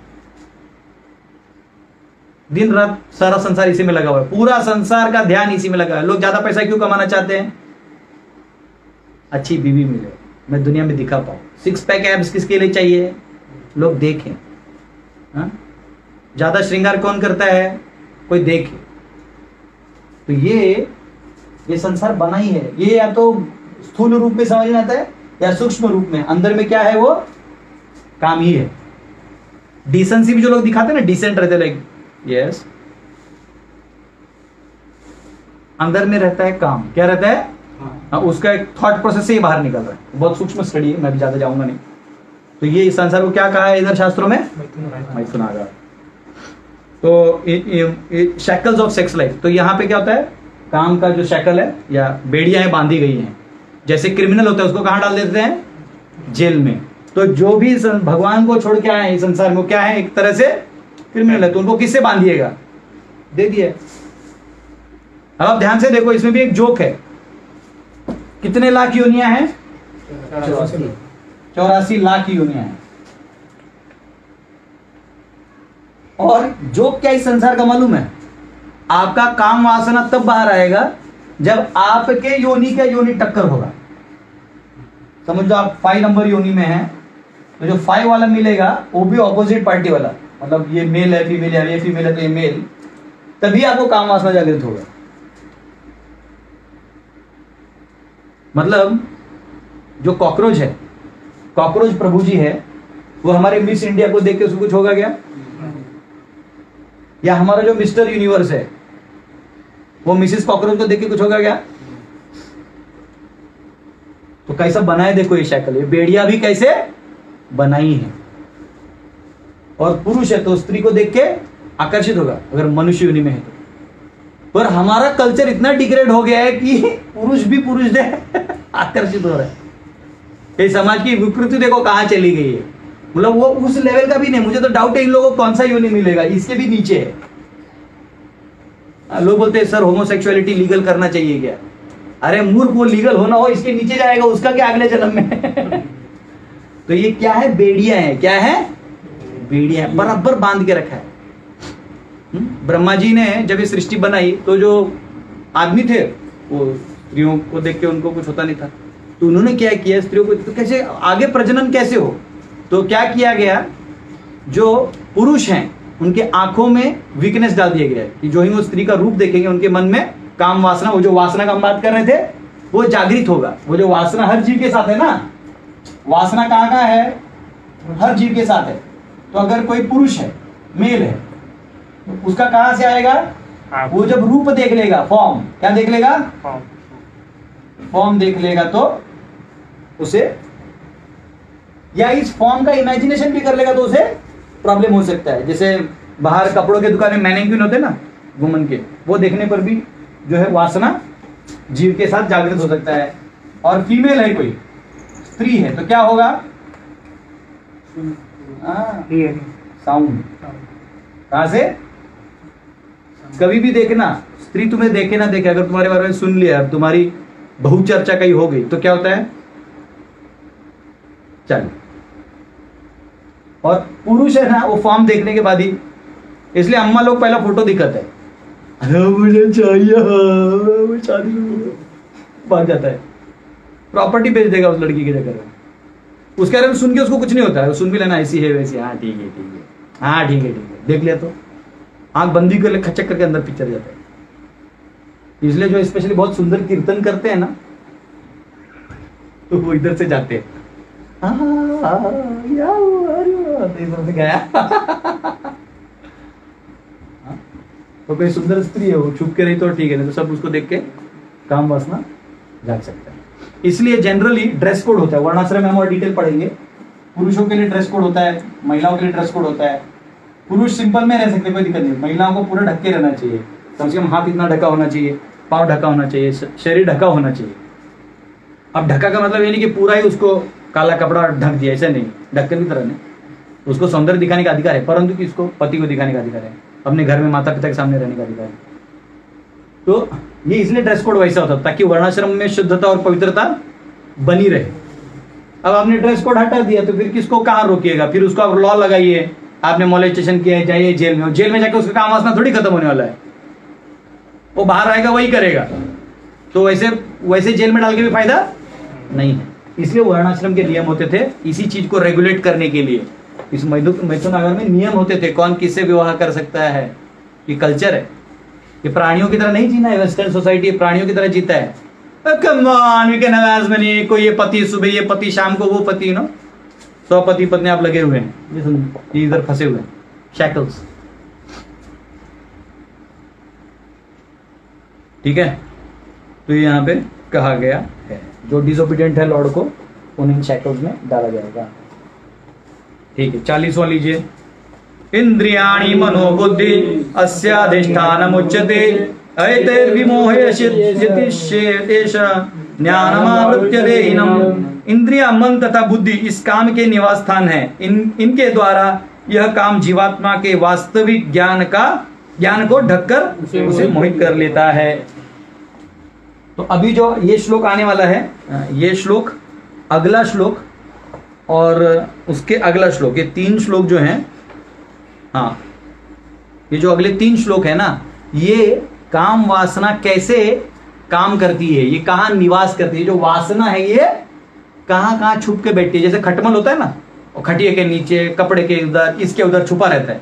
दिन रात सारा संसार इसी में लगा हुआ है, पूरा संसार का ध्यान इसी में लगा है। लोग ज्यादा पैसा क्यों कमाना चाहते हैं? अच्छी बीवी मिले, मैं दुनिया में दिखा पाऊं। 6 पैक एब्स किसके लिए चाहिए? लोग देखें। ज्यादा श्रृंगार कौन करता है? कोई देखे। तो ये संसार बना ही है। ये या तो स्थूल रूप में समझ में आता है या सूक्ष्म रूप में, अंदर में क्या है? वो काम ही है। डिसेंसी भी जो लोग दिखाते हैं ना, डिसेंट रहते लाइक यस, अंदर में रहता है काम। क्या रहता है? उसका एक थॉट प्रोसेस से ही बाहर निकल रहा है। बहुत सूक्ष्म स्टडी है, मैं भी ज्यादा जाऊंगा नहीं। तो ये इस संसार को क्या कहा है इधर शास्त्रों में? मैथुनागार। तो शैकल्स ऑफ सेक्स लाइफ, तो यहाँ पे क्या होता है? काम का जो शैकल है या बेड़ियां बांधी गई हैं। जैसे क्रिमिनल होता है उसको कहाँ डाल देते हैं? जेल में। तो जो भी भगवान को छोड़ के आए हैं इस संसार में, क्या है? एक तरह से क्रिमिनल है। तो उनको किससे बांधिएगा? दे दिए। अब आप ध्यान से देखो, इसमें भी एक जोक है। कितने लाख योनियां हैं? 84 लाख योनियां हैं। और जोक क्या इस संसार का मालूम है? आपका काम वासना तब बाहर आएगा जब आपके योनि का योनि टक्कर होगा। समझ लो आप 5 नंबर योनि में हैं, तो जो 5 वाला मिलेगा वो भी ऑपोजिट पार्टी वाला, मतलब ये मेल है फीमेल है, ये फीमेल है तो ये मेल, तभी आपको काम वासना जागृत होगा। मतलब जो कॉकरोच है, कॉकरोच प्रभु जी है, वो हमारे मिस इंडिया को देख के उसको कुछ होगा क्या? या हमारा जो मिस्टर यूनिवर्स है वो मिसेस कॉकरोच को देख के कुछ होगा क्या? तो कैसा बनाए देखो ये शक्ल, ये बेड़िया भी कैसे बनाई है। और पुरुष है तो स्त्री को देख के आकर्षित होगा अगर मनुष्य योनि में है तो। पर हमारा कल्चर इतना डिग्रेड हो गया है कि पुरुष भी पुरुष से आकर्षित हो रहा है। ये समाज की विकृति देखो कहां चली गई है। मतलब वो उस लेवल का भी नहीं। मुझे तो डाउट है इन लोगों को कौन सा योनि मिलेगा, इसके भी नीचे है। लोग बोलते हैं सर होमोसेक्सुअलिटी लीगल करना चाहिए क्या? अरे मूर्ख, वो लीगल होना हो इसके नीचे जाएगा, उसका क्या अगले जन्म में? तो ये क्या है? बेड़िया है। क्या है? बेड़िया बराबर बांध के रखा है। ब्रह्मा जी ने जब ये सृष्टि बनाई तो जो आदमी थे वो स्त्रियों को देख के उनको कुछ होता नहीं था, तो उन्होंने क्या किया? स्त्रियों को तो कैसे आगे प्रजनन कैसे हो? तो क्या किया गया? जो पुरुष हैं उनके आंखों में वीकनेस डाल दिया गया कि जो ही वो स्त्री का रूप देखेंगे उनके मन में काम वासना, वो जो वासना का हम बात कर रहे थे वो जागृत होगा। वो जो वासना हर जीव के साथ है ना, वासना कहाँ कहाँ है? हर जीव के साथ है। तो अगर कोई पुरुष है, मेल है, तो उसका कहां से आएगा? वो जब रूप देख लेगा, फॉर्म, क्या देख लेगा? फॉर्म देख लेगा तो उसे, या इस फॉर्म का इमेजिनेशन भी कर लेगा तो उसे प्रॉब्लम हो सकता है। जैसे बाहर कपड़ों के दुकान में मैनेक्विन होते हैं ना वुमन के, वो देखने पर भी जो है वासना जीव के साथ जागृत हो सकता है। और फीमेल है कोई, स्त्री है, तो क्या होगा? साउंड। कहां से? कभी भी देखना, स्त्री तुम्हें देखे ना देखे, अगर तुम्हारे बारे में सुन लिया, तुम्हारी बहु चर्चा कहीं हो गई तो क्या होता है? चल। और पुरुष है ना, वो फॉर्म देखने के बाद ही, इसलिए अम्मा लोग पहला फोटो दिखाते हैं, अरे मुझे चाहिए, शादी भाग जाता है, प्रॉपर्टी बेच देगा उस लड़की के चक्कर में। उसके बारे में सुन के उसको कुछ नहीं होता है, सुन भी लेना ऐसी है वैसी, हाँ ठीक है ठीक है, हाँ ठीक है ठीक है, देख लिया तो आंख बंदी कर ले, खचक करके अंदर पिक्चर जाता है। इसलिए जो स्पेशली बहुत सुंदर कीर्तन करते हैं ना, तो वो इधर से जाते हैं, इधर से गया। तो कोई सुंदर स्त्री है वो छुप के रही तो ठीक है, नहीं तो सब उसको देख के काम वासना जाग सकता है। इसलिए जनरली ड्रेस कोड होता है, वर्णाश्रम में हम और डिटेल पढ़ेंगे। पुरुषों के लिए ड्रेस कोड होता है, महिलाओं के लिए ड्रेस कोड होता है। पुरुष सिंपल में रह सकते, कोई दिक्कत नहीं। महिलाओं को पूरा ढक के रहना चाहिए, कम से कम हाथ इतना ढका होना चाहिए, पाँव ढका होना चाहिए, शरीर ढका होना चाहिए। अब ढका का मतलब ये नहीं कि पूरा ही उसको काला कपड़ा ढक दिया, ऐसा नहीं, ढक्कन की तरह नहीं। उसको सौंदर्य दिखाने का अधिकार है, परंतु किसको? पति को दिखाने का अधिकार है, अपने घर में माता पिता के सामने रहने का अधिकार है। तो ये इसलिए ड्रेस कोड वैसा होता ताकि वर्णाश्रम में शुद्धता और पवित्रता बनी रहे। अब आपने ड्रेस कोड हटा दिया तो फिर किसको कहाँ रोकिएगा? फिर उसको आप लॉ लगाइए, आपने मोलेस्टेशन किया है, जाइए जेल में। जेल में जाकर उसका काम वासना थोड़ी खत्म होने वाला है, वो बाहर आएगा वही करेगा। तो वैसे जेल में डाल के भी फायदा नहीं है। इसलिए वर्णाश्रम के नियम होते थे इसी चीज को रेगुलेट करने के लिए। इस मैथुनागार में नियम होते थे, कौन किससे विवाह कर सकता है। ये कल्चर है, ये प्राणियों की तरह नहीं जीना है। वेस्टर्न सोसाइटी प्राणियों की तरह जीता है। Come on, we can have as many, कोई ये पति सुबह, ये पति शाम को, वो पति, नो 100 पति पत्नी आप लगे हुए हैं, ये इधर फंसे हुए हैं, शैकल्स। ठीक है, तो ये यहाँ पे कहा गया है। जो डिसोबीडियंट है लॉर्ड को उन इन शैकल्स में डाला जाएगा। ठीक है, 40वां लीजिए। इंद्रियाणि मनोबुद्धि अस्याधिष्ठानमुच्यते ऐतैर्विमोहयशित्येष ज्ञानमावृत्य देहिनम्। इंद्रिया, मन तथा बुद्धि इस काम के निवास स्थान है। इनके द्वारा यह काम जीवात्मा के वास्तविक ज्ञान को ढककर उसे मोहित कर लेता है। तो अभी जो ये श्लोक आने वाला है, ये श्लोक, अगला श्लोक और उसके अगला श्लोक, ये 3 श्लोक जो हैं, हाँ, ये जो अगले 3 श्लोक है ना, ये काम वासना कैसे काम करती है, ये कहाँ निवास करती है। जो वासना है ये कहाँ कहाँ छुप के बैठती है। जैसे खटमल होता है ना, और खटिया के नीचे, कपड़े के उधर, इसके उधर छुपा रहता है।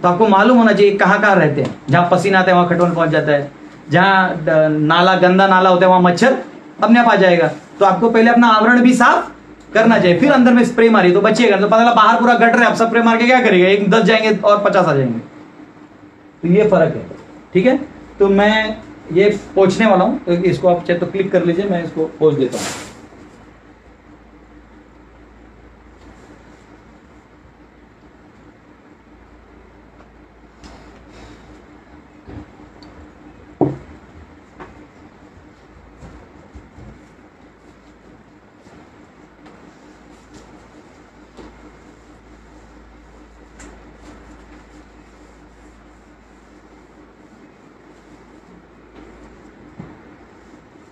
तो आपको मालूम होना चाहिए कहाँ कहाँ रहते हैं। जहाँ पसीना आता है वहां खटमल पहुंच जाता है। जहाँ नाला, गंदा नाला होता है वहां मच्छर अपने आप आ जाएगा। तो आपको पहले अपना आवरण भी साफ करना चाहिए, फिर अंदर में स्प्रे मारिए तो बचिएगा। तो पता लगा बाहर पूरा गटर है, आप स्प्रे मार के क्या करेगा, 10 जाएंगे और 50 आ जाएंगे। तो ये फर्क है, ठीक है। तो मैं ये पोंछने वाला हूं, तो इसको आप चाहे तो क्लिक कर लीजिए, मैं इसको पोंछ देता हूं।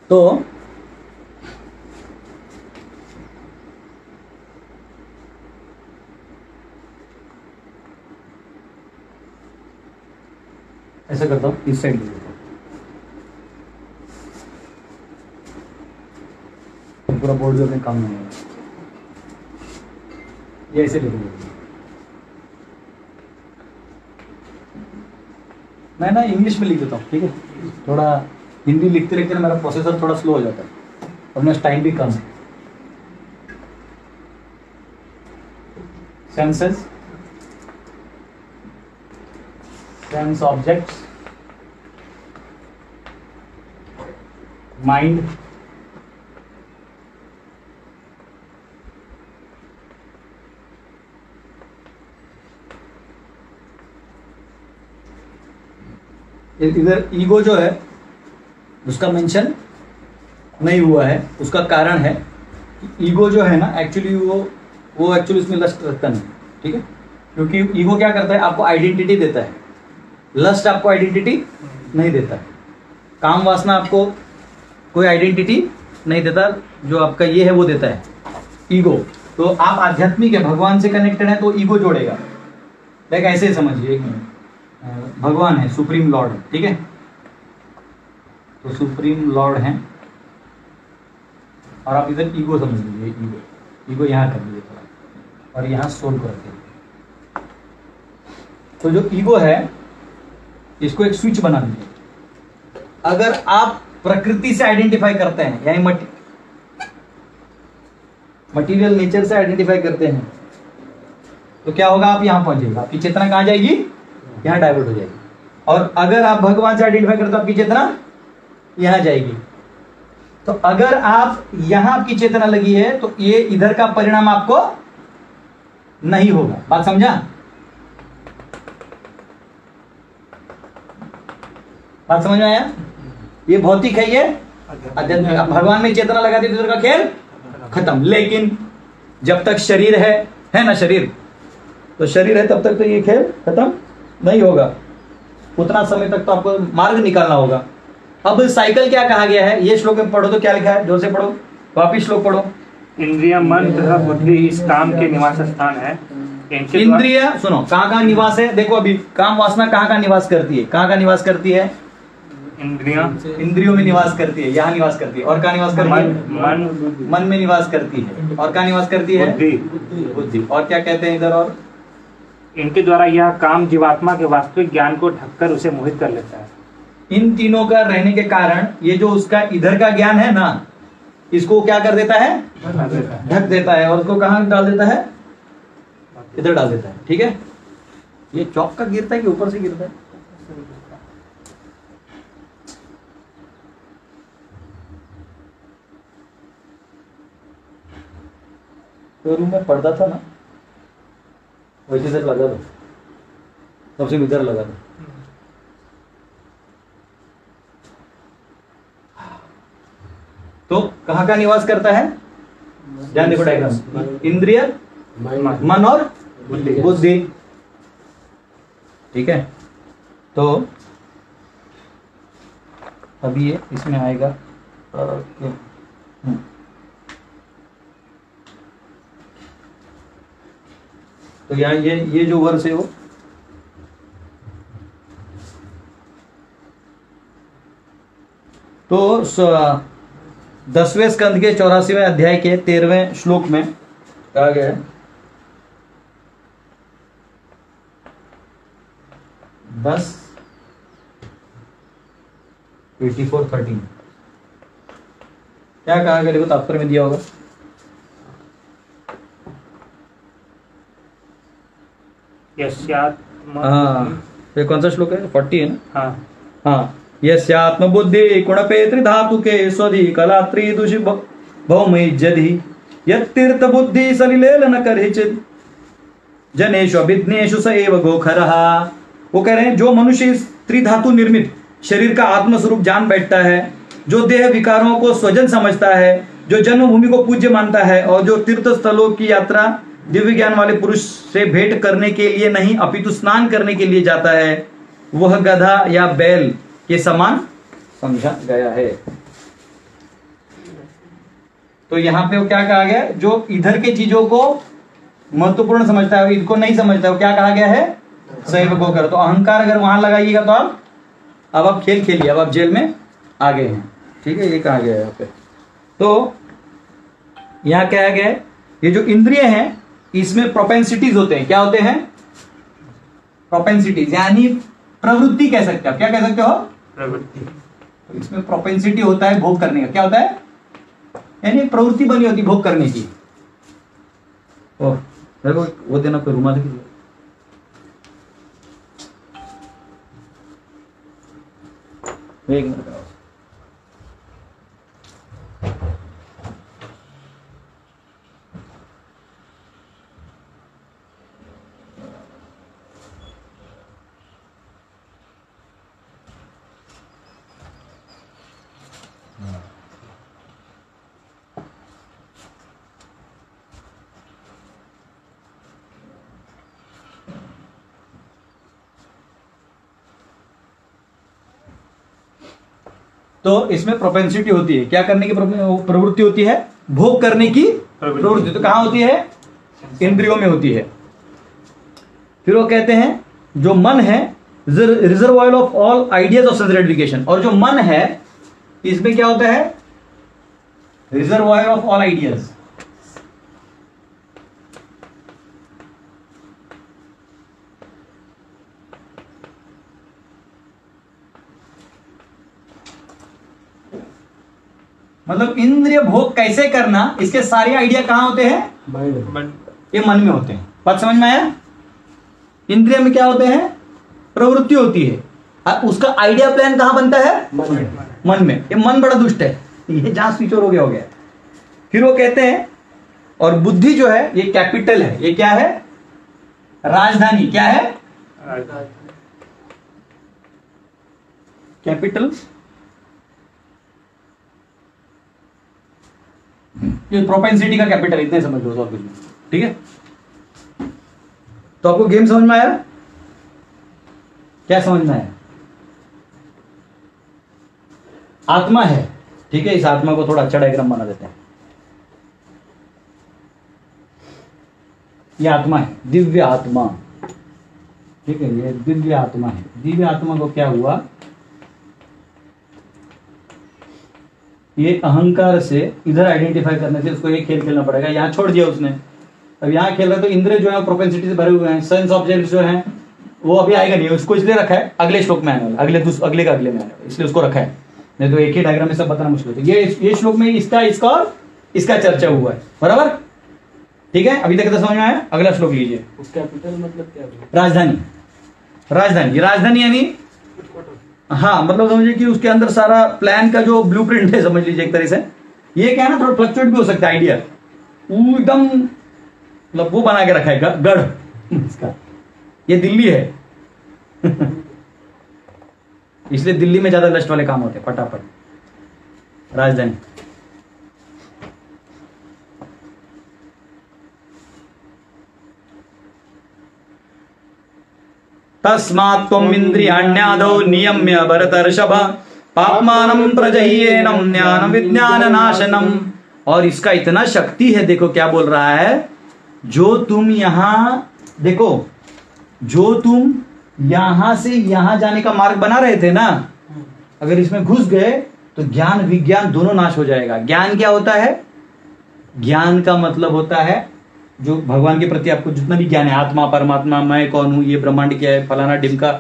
तो ऐसा करता हूं, इस साइड ले लेता हूं, पूरा बोर्ड भी अपने काम नहीं है। ये ऐसे लिख लूंगा मैं ना, इंग्लिश में लिख देता हूँ, ठीक है। थोड़ा हिंदी लिखते लिखते ना मेरा प्रोसेसर थोड़ा स्लो हो जाता है और मेरा टाइम भी कम है। सेंसेस, सेंस ऑब्जेक्ट्स, माइंड, इधर ईगो जो है उसका मेंशन नहीं हुआ है। उसका कारण है ईगो जो है ना, एक्चुअली वो एक्चुअली उसमें लस्ट रखता नहीं, ठीक है। क्योंकि ईगो क्या करता है, आपको आइडेंटिटी देता है। लस्ट आपको आइडेंटिटी नहीं देता है। काम वासना आपको कोई आइडेंटिटी नहीं देता। जो आपका ये है वो देता है ईगो। तो आप आध्यात्मिक है, भगवान से कनेक्टेड है, तो ईगो जोड़ेगा। लाइक ऐसे समझिए, एक मिनट, भगवान है, सुप्रीम लॉर्ड, ठीक है। तो सुप्रीम लॉर्ड हैं और आप इधर ईगो समझ लीजिए। ईगो यहाँ कर लीजिए थोड़ा, और यहाँ सोल को रखिए। तो जो ईगो है इसको एक स्विच बना दीजिए। अगर आप प्रकृति से आइडेंटिफाई करते हैं, यानी मटीरियल नेचर से आइडेंटिफाई करते हैं, तो क्या होगा, आप यहां पहुंचेगा, आपकी चेतना कहां जाएगी, यहां डाइवर्ट हो जाएगी। और अगर आप भगवान से आइडेंटिफाई करते हो, आपकी चेतना यहां जाएगी। तो अगर आप यहां आपकी चेतना लगी है तो ये इधर का परिणाम आपको नहीं होगा। बात समझा? बात समझ में आया? ये भौतिक है, ये आध्यात्मिक। भगवान में चेतना लगा दी तो इधर का खेल खत्म। लेकिन जब तक शरीर है ना, शरीर, तो शरीर है तब तक तो ये खेल खत्म नहीं होगा। उतना समय तक तो आपको मार्ग निकालना होगा। अब साइकिल क्या कहा गया है, ये श्लोक में पढ़ो तो क्या लिखा है, जोर से पढ़ो, वापिस श्लोक पढ़ो। इंद्रिय, मन तथा बुद्धि इस काम के निवास स्थान है। इंद्रिय, सुनो, कहाँ कहाँ निवास है, देखो अभी काम वासना कहाँ कहाँ निवास करती है, कहाँ कहाँ निवास करती है, इंद्रियों में निवास करती है, यहाँ निवास करती है। और कहाँ निवास करती है, मन में निवास करती है। और कहाँ निवास करती है, बुद्धि। और क्या कहते हैं इधर, और इनके द्वारा यह काम जीवात्मा के वास्तविक ज्ञान को ढककर उसे मोहित कर लेता है। इन तीनों का रहने के कारण ये जो उसका इधर का ज्ञान है ना, इसको क्या कर देता है, ढक देता है। और उसको कहाँ डाल देता है, इधर डाल देता है। ठीक है, ये चौक का गिरता है कि ऊपर से गिरता है, तो रूम में पढ़ता था ना, वैसे इधर लगा दो, सबसे इधर लगा दो। तो कहाँ का निवास करता है? ध्यान देखो डायग्राम, इंद्रिय, मन और बुद्धि। ठीक है, तो अभी ये इसमें आएगा। तो यहाँ ये जो वर्ष है वो तो 10वें स्कंद के 84वें अध्याय के 13वें श्लोक में कहा गया है, बस 84:13 क्या कहा गया? देखो तात्पर्य में दिया होगा। हाँ, ये कौन सा श्लोक है? 40 है ना? हाँ, यस्यात्म बुद्धि कुणपे धातु के स्वधि कलात्री दुषि भौमयि यत्तीर्थ बुद्धि सलिलेल न करहिचित जनेषु अभिज्ञेषु स एव गोखरः। वो कह रहे हैं जो मनुष्य इस त्रिधातु निर्मित शरीर का आत्मस्वरूप जान बैठता है, जो देह विकारों को स्वजन समझता है, जो जन्मभूमि को पूज्य मानता है और जो तीर्थ स्थलों की यात्रा दिव्य ज्ञान वाले पुरुष से भेंट करने के लिए नहीं अपितु स्नान करने के लिए जाता है, वह गधा या बैल के समान समझा गया है। तो यहां पे वो क्या कहा गया? जो इधर के चीजों को महत्वपूर्ण समझता है, इनको नहीं समझता है, वो क्या कहा गया है? सैव को कर। तो अहंकार अगर वहां लगाइएगा तो अब आप खेल खेलिए, अब आप जेल में आ गए हैं। ठीक है, ये कहा गया है यहाँ पे। तो यहां क्या है गया, ये जो इंद्रिय हैं इसमें प्रोपेंसिटीज होते हैं। क्या होते हैं? प्रोपेंसिटीज, यानी प्रवृत्ति कह सकते हो। क्या कह सकते हो? प्रवृत्ति। तो इसमें प्रोपेंसिटी होता है भोग करने का। क्या होता है? यानी प्रवृत्ति बनी होती भोग करने की। ओ देखो वो देना, कोई रुमाल दीजिए। एक मिनट का तो इसमें प्रोपेंसिटी होती है। क्या करने की प्रवृत्ति होती है? भोग करने की प्रवृत्ति। तो कहां होती है? इंद्रियों में होती है। फिर वो कहते हैं जो मन है reservoir of all ideas of sense gratification. और जो मन है इसमें क्या होता है? Reservoir of all ideas. मतलब इंद्रिय भोग कैसे करना, इसके सारे आइडिया कहां होते हैं? ये मन में होते हैं। बात समझ में आया? इंद्रिय में क्या होते हैं? प्रवृत्ति होती है। उसका आइडिया प्लान कहां बनता है? मन में। ये मन बड़ा दुष्ट है, ये जहां स्विच हो गया हो गया। फिर वो कहते हैं और बुद्धि जो है ये कैपिटल है। ये क्या है? राजधानी। क्या है? कैपिटल। ये प्रोपेंसिटी का कैपिटल, इतने समझ लो सब कुछ। ठीक है, तो आपको गेम समझ में आया? क्या समझ में आया? आत्मा है। ठीक है, इस आत्मा को थोड़ा अच्छा डायग्राम बना देते हैं। ये आत्मा है, दिव्य आत्मा। ठीक है, ये दिव्य आत्मा है। दिव्य आत्मा को क्या हुआ? ये अहंकार से इधर आइडेंटिफाई करने से उसको एक खेल खेलना पड़ेगा। यहाँ छोड़ दिया उसने, अब यहाँ खेल रहा है। तो इंद्रिय जो है प्रोपेंसिटी से भरे हुए हैं। सेंस ऑब्जेक्ट जो है वो अभी आएगा नहीं, उसको इसलिए रखा है अगले श्लोक में आने वाला, अगले का अगले में आने वाला, इसलिए उसको रखा है। नहीं तो एक ही डायग्राम में सब बताना मुश्किल है। ये श्लोक में इसका और इसका चर्चा हुआ है, बराबर? ठीक है, अभी तक तो समझ में आया? अगला श्लोक लीजिए। कैपिटल मतलब क्या? राजधानी। राजधानी यानी हाँ, मतलब समझिए कि उसके अंदर सारा प्लान का जो ब्लूप्रिंट है, समझ लीजिए एक तरह से। ये क्या है ना, थोड़ा फ्लक्चुएट भी हो सकता है आइडिया। एकदम मतलब वो बना के रखा है गढ़ इसका, ये दिल्ली है इसलिए दिल्ली में ज्यादा लस्ट वाले काम होते हैं, फटाफट राजधानी। तस्मात् त्वम् इंद्रियाण्यादौ नियम्य भरतर्षभ पाप्मानं प्रजह्येनं ज्ञान विज्ञान नाशनम। और इसका इतना शक्ति है, देखो क्या बोल रहा है, जो तुम यहां देखो, जो तुम यहां से यहां जाने का मार्ग बना रहे थे ना, अगर इसमें घुस गए तो ज्ञान विज्ञान दोनों नाश हो जाएगा। ज्ञान क्या होता है? ज्ञान का मतलब होता है जो भगवान के प्रति आपको जितना भी ज्ञान है, आत्मा परमात्मा, मैं कौन हूं, ये ब्रह्मांड क्या है, फलाना डिमका।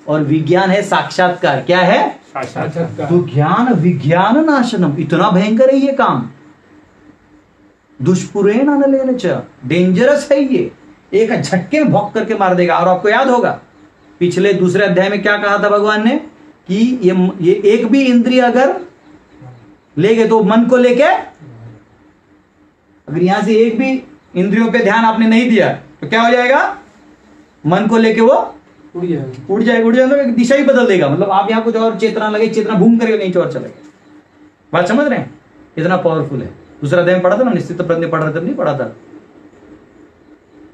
और विज्ञान है साक्षात्कार। क्या है? साक्षात्कार। तो ज्ञान विज्ञान नाशनम, इतना भयंकर है ये काम। दुष्पुरेण अनलेन च, डेंजरस है ये, एक झटके में भौंक करके मार देगा। और आपको याद होगा पिछले दूसरे अध्याय में क्या कहा था भगवान ने, कि ये एक भी इंद्रिय अगर ले गए तो मन को लेके, अगर यहां से एक भी इंद्रियों पे ध्यान आपने नहीं दिया तो क्या हो जाएगा? मन को लेके वो उड़ जाएगा, दिशा ही बदल देगा। मतलब आप यहां कुछ और चेतना लगे, चेतना घूम करके नहीं और चलेगा। बात समझ रहे हैं? इतना पावरफुल है। दूसरा अध्याय में पढ़ा था ना, निश्चित प्रज्ञ पढ़ रहे थे, नहीं पढ़ा था?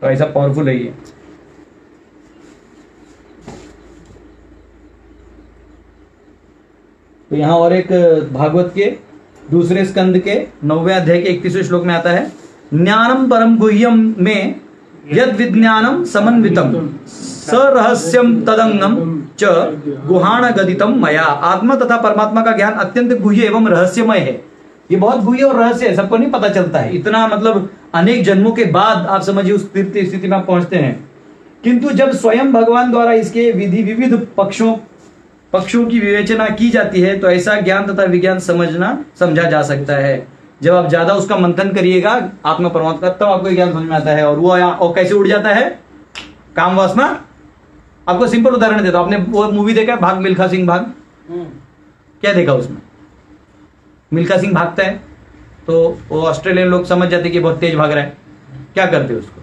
तो ऐसा पावरफुल है ये। तो यहां और एक भागवत के दूसरे स्कंद के 9वें अध्याय के 31वें श्लोक में आता है, ज्ञानम परम गुह्यम में यद विज्ञानम समन्वितम सरहस्यम तदंगम च गुहाण गदितम मया। आत्मा तथा परमात्मा का ज्ञान अत्यंत गुह्य एवं रहस्यमय है। ये बहुत गुह्य और रहस्य है, सबको नहीं पता चलता है। इतना मतलब अनेक जन्मों के बाद आप समझिए उस तीर्थ स्थिति में आप पहुंचते हैं। किंतु जब स्वयं भगवान द्वारा इसके विविध पक्षों की विवेचना की जाती है तो ऐसा ज्ञान तथा विज्ञान समझा जा सकता है। जब आप ज्यादा उसका मंथन करिएगा आत्मा परमात्मा, तब आपको ज्ञान समझ में आता है। और वो कैसे उड़ जाता है? काम वासना। आपको सिंपल उदाहरण देता हूं। आपने वो मूवी देखा है भाग मिल्खा सिंह भाग? क्या देखा उसमें? मिल्खा सिंह भागता है तो वो ऑस्ट्रेलियन लोग समझ जाते कि बहुत तेज भाग रहा है। क्या करते उसको?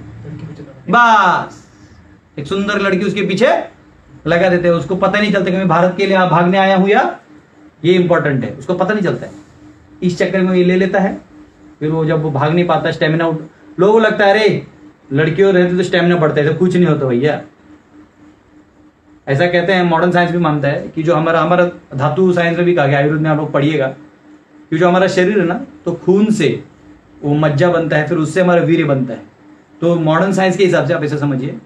बस एक सुंदर लड़की उसके पीछे लगा देते हैं। उसको पता नहीं चलता कि मैं भारत के लिए भागने आया हूं या ये इंपॉर्टेंट है, उसको पता नहीं चलता है। इस चक्कर में ये ले लेता है। फिर वो जब वो भाग नहीं पाता, स्टेमिना लोगों को लगता है अरे लड़कियों रहते तो स्टेमिना बढ़ता है, तो कुछ नहीं होता भैया। ऐसा कहते हैं, मॉडर्न साइंस भी मानता है कि जो हमारा धातु साइंस में भी कहा गया, आयुर्वेद में आप लोग पढ़िएगा कि जो हमारा शरीर है ना, तो खून से वो मज्जा बनता है, फिर उससे हमारा वीर्य बनता है। तो मॉडर्न साइंस के हिसाब से आप ऐसा समझिए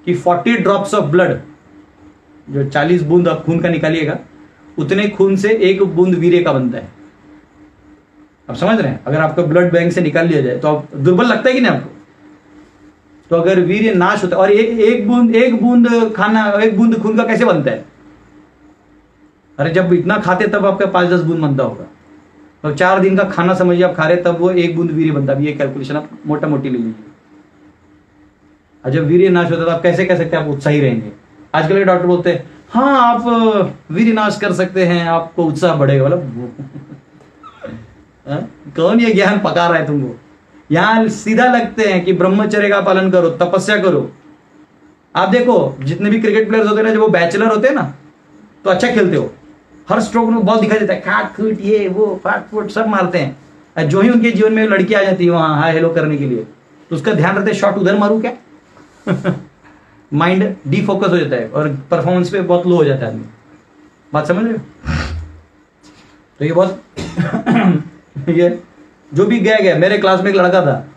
कि 40 ड्रॉप्स ऑफ ब्लड, जो 40 बूंद आप खून का निकालिएगा, उतने खून से 1 बूंद वीर्य का बनता है। आप समझ रहे हैं? अगर आपका ब्लड बैंक से निकाल लिया जाए तो आप दुर्बल लगता है कि नहीं आपको? तो अगर वीर्य नाश होता है, और एक बूंद खून का कैसे बनता है? अरे जब इतना खाते तब आपका 5-10 बूंद बनता होगा। तो 4 दिन का खाना समझिए आप खा रहे, तब वो 1 बूंद वीर्य बनता है। ये कैलकुलेशन आप मोटा मोटी ले लीजिए। और जब वीर्य नाश होता है तो आप कैसे कह सकते हैं आप उत्साही रहेंगे? आजकल के डॉक्टर बोलते हैं हाँ आप वीर्य नाश कर सकते हैं, आपको उत्साह बढ़ेगा। मतलब कौन ये ज्ञान पका रहा है तुमको? यहां सीधा लगते हैं कि ब्रह्मचर्य का पालन करो, तपस्या करो। आप देखो जितने भी क्रिकेट प्लेयर्स होते हैं ना, जब वो बैचलर होते हैं ना, तो अच्छा खेलते हो, हर स्ट्रोक में बॉल दिखाई देता है, खाट खूट ये वो फाट फूट सब मारते हैं। जो ही उनके जीवन में लड़की आ जाती है वहां हाय हेलो करने के लिए, तो उसका ध्यान रहता है शॉट उधर मारू क्या माइंड डिफोकस हो जाता है और परफॉर्मेंस पे बहुत लो हो जाता है आदमी। बात समझ रहे हो? तो ये बहुत ये जो भी गया मेरे क्लास में एक लड़का था,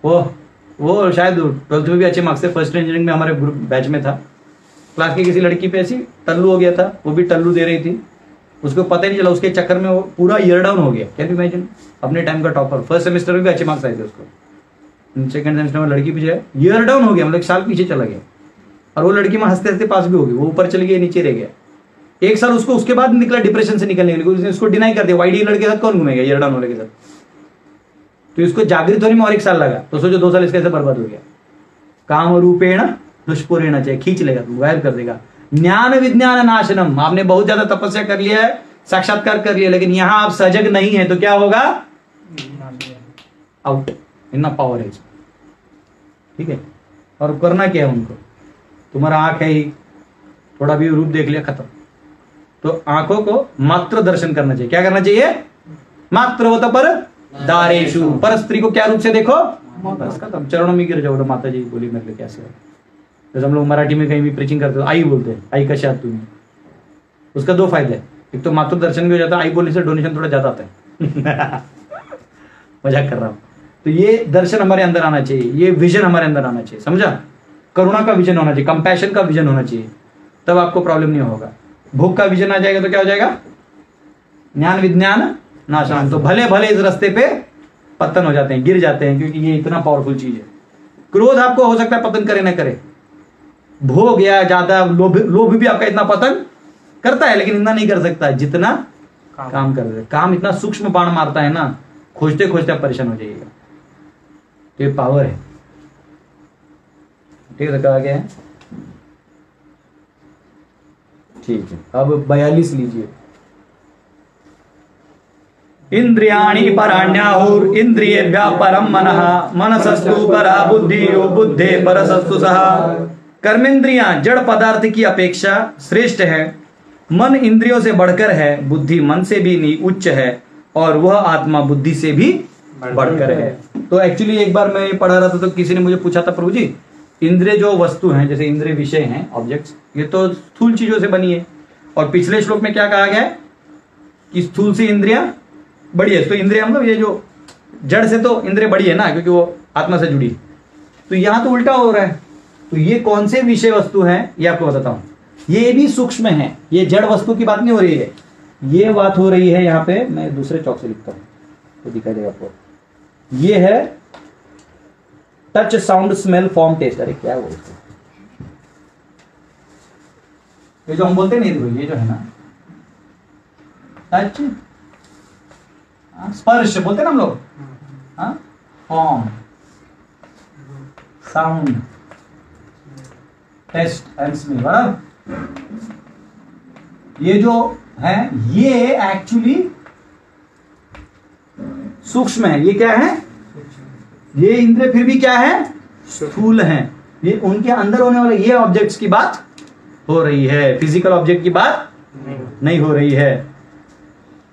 वो शायद 12th में भी अच्छे मार्क्स थे, फर्स्ट इंजीनियरिंग में हमारे ग्रुप बैच में था। क्लास की किसी लड़की पे ऐसी टल्लू हो गया था, वो भी टल्लू दे रही थी, उसको पता ही नहीं चला। उसके चक्कर में वो पूरा ईयर डाउन हो गया। Can you imagine? अपने टाइम का टॉपर, फर्स्ट सेमेस्टर में भी अच्छे मार्क्स आए थे उसको, सेकंड सेमेस्टर में लड़की पीछे ईयर डाउन हो गया, मतलब 1 साल पीछे चला गया। और वो लड़की में हंसते हंसते पास भी हो गई, वो ऊपर चली गई नीचे रह गया। 1 साल उसको उसके बाद निकला डिप्रेशन से निकलने के लिए, उसने उसको डिनाई कर दिया। वाईडी लड़के के साथ कौन घूमेगा ईयर डाउन होने के साथ? तो इसको जागृत होने में और 1 साल लगा। तो सोचो 2 साल इसका ऐसे बर्बाद हो गया। काम रूपेण दुष्पुरेण चाहिए, खींच लेगा, गायब कर देगा। ज्ञान विज्ञान नाशनम, आपने बहुत ज्यादा तपस्या कर लिया है, साक्षात्कार कर लिया, लेकिन यहां आप सजग नहीं है तो क्या होगा? आउट। इतना पावर है। ठीक है। और करना क्या है उनको, तुम्हारा आंख है ही, थोड़ा भी रूप देख लिया खत्म। तो आंखों को मात्र दर्शन करना चाहिए। क्या करना चाहिए? मात्र होता पर दारेशु, पर स्त्री को क्या रूप से देखो, बस खत्म। चरणों में गिर जाओ। तो माता जी बोली मेरे लिए कैसे है, जैसे हम लोग मराठी में कहीं भी प्रीचिंग करते हो आई बोलते हैं, आई का शायद तुम्हें, उसका दो फायदे हैं। एक तो मात्र दर्शन भी हो जाता है, आई बोलने से डोनेशन थोड़ा ज्यादा आता है मजाक कर रहा हूं। तो ये दर्शन हमारे अंदर आना चाहिए, ये विजन हमारे अंदर आना चाहिए, समझा? करुणा का विजन होना चाहिए, कंपैशन का विजन होना चाहिए, तब आपको प्रॉब्लम नहीं होगा। भूख का विजन आ जाएगा तो क्या हो जाएगा? ज्ञान विज्ञान नाशान। तो भले भले इस रास्ते पे पतन हो जाते हैं, गिर जाते हैं, क्योंकि ये इतना पावरफुल चीज है। क्रोध आपको हो सकता है पतन करे ना करे, भोग या ज्यादा लोभ भी आपका इतना पतन करता है, लेकिन इतना नहीं कर सकता है जितना काम कर रहे। काम इतना सूक्ष्म बाण मारता है ना, खोजते खोजते आप परेशान हो जाइएगा। तो ये पावर है, ठीक है। कहा गया है, ठीक है। अब 42 लीजिए। इंद्रियाणि पराण्याहुर इंद्रियेभ्यः परम मनः मनसस्तु परा बुद्धियो बुद्धे परसस्तु सहा। कर्मेंद्रियां जड़ पदार्थ की अपेक्षा श्रेष्ठ है, मन इंद्रियों से बढ़कर है, बुद्धि मन से भी नहीं उच्च है, और वह आत्मा बुद्धि से भी बढ़कर है। तो एक्चुअली एक बार मैं पढ़ा रहा था तो किसी ने मुझे पूछा था, प्रभु जी इंद्रिय जो वस्तु हैं, जैसे इंद्रिय विषय हैं, ऑब्जेक्ट्स, ये तो स्थूल चीजों से बनी है, और पिछले श्लोक में क्या कहा गया है कि स्थूल से इंद्रियां बड़ी है। तो इंद्रिया मतलब ये जो जड़ से तो इंद्रिय बड़ी है ना, क्योंकि वो आत्मा से जुड़ी। तो यहां तो उल्टा हो रहा है। तो ये कौन से विषय वस्तु है ये आपको बताता हूं। ये भी सूक्ष्म है, ये जड़ वस्तु की बात नहीं हो रही है, ये बात हो रही है यहाँ पे। मैं दूसरे चौक से लिखता हूं तो दिखाई देगा आपको। ये है touch sound smell form taste. अरे क्या वो, ये जो हम बोलते नहीं, देखो ये जो है ना टच स्पर्श बोलते ना हम लोग, form sound taste and smell, बराबर। ये जो है ये एक्चुअली सूक्ष्म है। ये क्या है? ये इंद्रिय फिर भी क्या है? स्थूल है। ये उनके अंदर होने वाले ये ऑब्जेक्ट्स की बात हो रही है, फिजिकल ऑब्जेक्ट की बात नहीं हो रही है।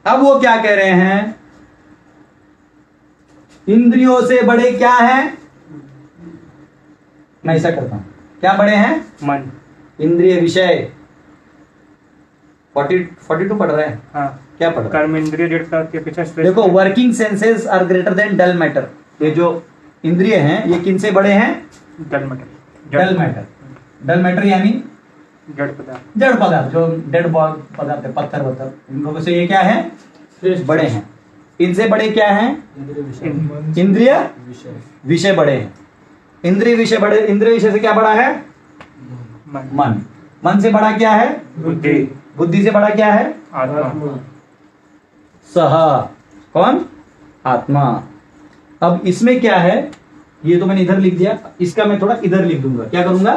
अब वो क्या कह रहे हैं? इंद्रियों से बड़े क्या है? मैं ऐसा करता हूं, क्या बड़े हैं? मन, इंद्रिय विषय। 42 पढ़ रहे हैं। हाँ। क्या पढ़ रहे हैं? कर्म इंद्रिय जड़ पदार्थ के अपेक्षा श्रेष्ठ। देखो, working senses are greater than dull matter. ये जो इंद्रिय हैं ये किनसे बड़े हैं? Dull matter. Dull matter. Dull matter यानी जड़ पदार्थ। जड़ पदार्थ, जो डेड पदार्थ है, पत्थर वत्थर, इनको में से ये क्या है? बड़े हैं। इनसे बड़े क्या हैं? इंद्रिय विषय बड़े हैं। इंद्रिय विषय बड़े, इंद्रिय विषय से क्या बड़ा है? मन। मन से बड़ा क्या है? बुद्धि। बुद्धि से बड़ा क्या है? आत्मा। सह, कौन? आत्मा। अब इसमें क्या है? ये तो मैंने इधर लिख दिया, इसका मैं थोड़ा इधर लिख दूंगा। क्या करूंगा?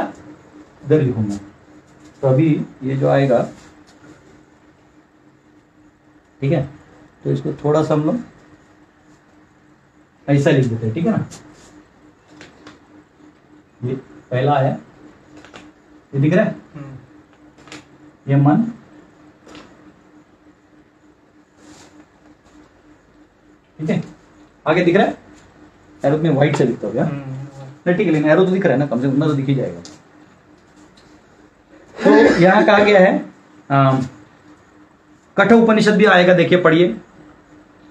इधर लिखूंगा। तो अभी ये जो आएगा, ठीक है, तो इसको थोड़ा सा हम लोग ऐसा लिख देते हैं, ठीक है ना। ये पहला है, ये दिख रहा है, ये मन, ठीक है। आगे दिख रहा है, एरो में व्हाइट से लिखता हूँ क्या? नहीं ठीक है, लेकिन एरो तो दिख रहा है ना, कम से कम उतना तो दिख ही जाएगा। तो यहां कहा गया है, कठोपनिषद भी आएगा, देखिए पढ़िए।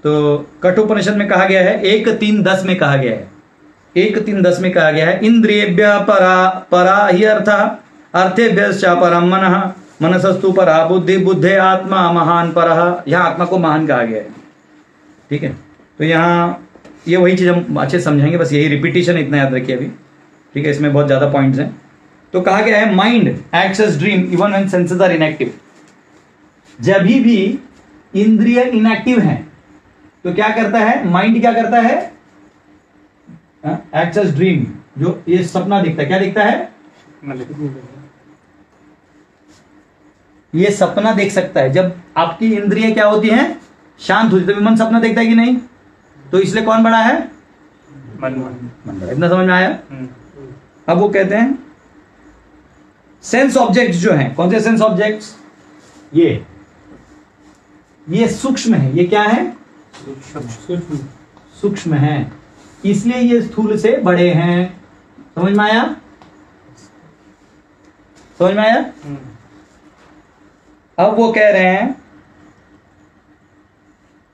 तो कठोपनिषद में कहा गया है 1:3-10 में कहा गया है, 1:3-10 में कहा गया है, इंद्रियेभ्यः परा ही अर्थेभ्यश्च परम मनः मनसस्तु परा बुद्धि बुद्धे आत्मा महान परः। यहाँ आत्मा को महान कहा गया है, ठीक है। तो यहाँ ये वही चीज हम अच्छे समझेंगे, बस यही रिपीटिशन इतना याद रखिए अभी, ठीक है। इसमें बहुत ज्यादा पॉइंट्स हैं। तो कहा गया है mind acts as dream even when senses are inactive. जब भी इंद्रिय इनएक्टिव हैं तो क्या करता है? माइंड क्या करता है? Acts as dream. जो ये सपना दिखता है, क्या दिखता है? ये सपना देख सकता है। जब आपकी इंद्रिय क्या होती हैं? शांत होती है, तो मन सपना देखता है कि नहीं? तो इसलिए कौन बड़ा है? मन बड़ा। इतना समझ में आया? अब वो कहते हैं सेंस ऑब्जेक्ट्स जो हैं, कौन से सेंस ऑब्जेक्ट्स? ये सूक्ष्म है। ये क्या है? सूक्ष्म है, इसलिए ये स्थूल से बड़े हैं। समझ में आया? समझ में आया? अब वो कह रहे हैं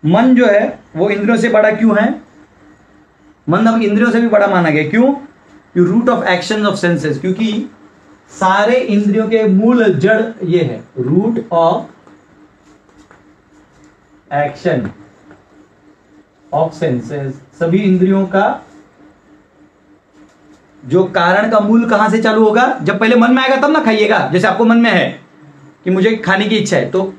मन जो है वो इंद्रियों से बड़ा क्यों है? मन अब इंद्रियों से भी बड़ा माना गया। क्यों? You root of action of senses, क्योंकि सारे इंद्रियों के मूल जड़ ये है, root of action of senses. सभी इंद्रियों का जो कारण का मूल कहां से चालू होगा? जब पहले मन में आएगा तब ना खाइएगा। जैसे आपको मन में है कि मुझे खाने की इच्छा है, तो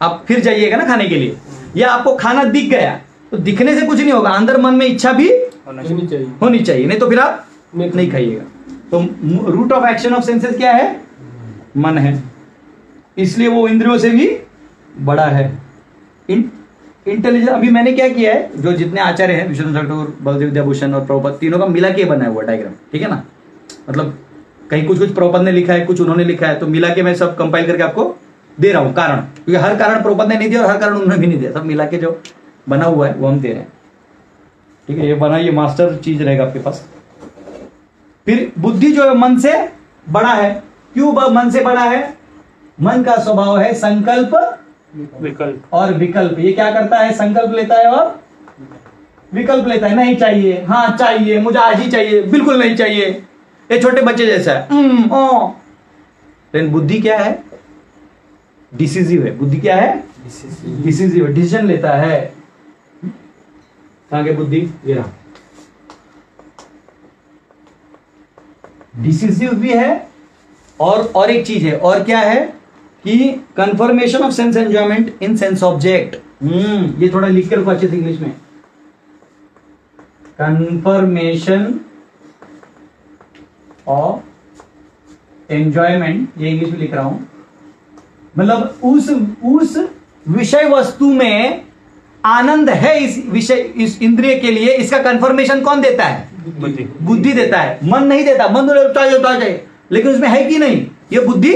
आप फिर जाइएगा ना खाने के लिए, या आपको खाना दिख गया, तो दिखने से कुछ नहीं होगा, अंदर मन में इच्छा भी होनी चाहिए, नहीं तो फिर आप नहीं खाइएगा। तो root of action of senses क्या है? मन है, इसलिए वो इंद्रियों से भी बड़ा है। इंटेलिजेंस, अभी मैंने क्या किया है, जो जितने आचार्य हैं, विश्वनाथ ठाकुर, बलदेव विद्याभूषण और प्रभुपाद, तीनों का मिला के बना हुआ डायग्राम, ठीक है ना? मतलब कहीं कुछ प्रभुपाद ने लिखा है, कुछ उन्होंने लिखा है, तो मिला के मैं सब कंपाइल करके आपको दे रहा हूं कारण, क्योंकि हर कारण प्रभुपाद ने नहीं दिया और हर कारण उन्होंने भी नहीं दिया, सब मिला के जो बना हुआ है वो हम दे रहे हैं, ठीक है? ये बना, ये मास्टर चीज रहेगा आपके पास। फिर बुद्धि जो है मन से बड़ा है। क्यों मन से बड़ा है? मन का स्वभाव है संकल्प विकल्प और विकल्प। ये क्या करता है? संकल्प लेता है और विकल्प लेता है। नहीं चाहिए, हाँ चाहिए, मुझे आज ही चाहिए, बिल्कुल नहीं चाहिए, ये छोटे बच्चे जैसा है। लेकिन बुद्धि क्या है? डिसिसिव है। बुद्धि क्या है? डिसिसिव है, डिसीजन लेता है। कहां के बुद्धि? ये रहा, डिसिसिव भी है। और एक चीज है, और क्या है कि confirmation of sense enjoyment in sense object. ये थोड़ा लिख के रखो अच्छे से इंग्लिश में, कंफर्मेशन ऑफ एंजॉयमेंट, ये इंग्लिश में लिख रहा हूं, मतलब उस विषय वस्तु में आनंद है, इस विषय, इस इंद्रिय के लिए, इसका कंफर्मेशन कौन देता है? बुद्धि देता है, मन नहीं देता। मन चाहिए, लेकिन उसमें है कि नहीं, ये बुद्धि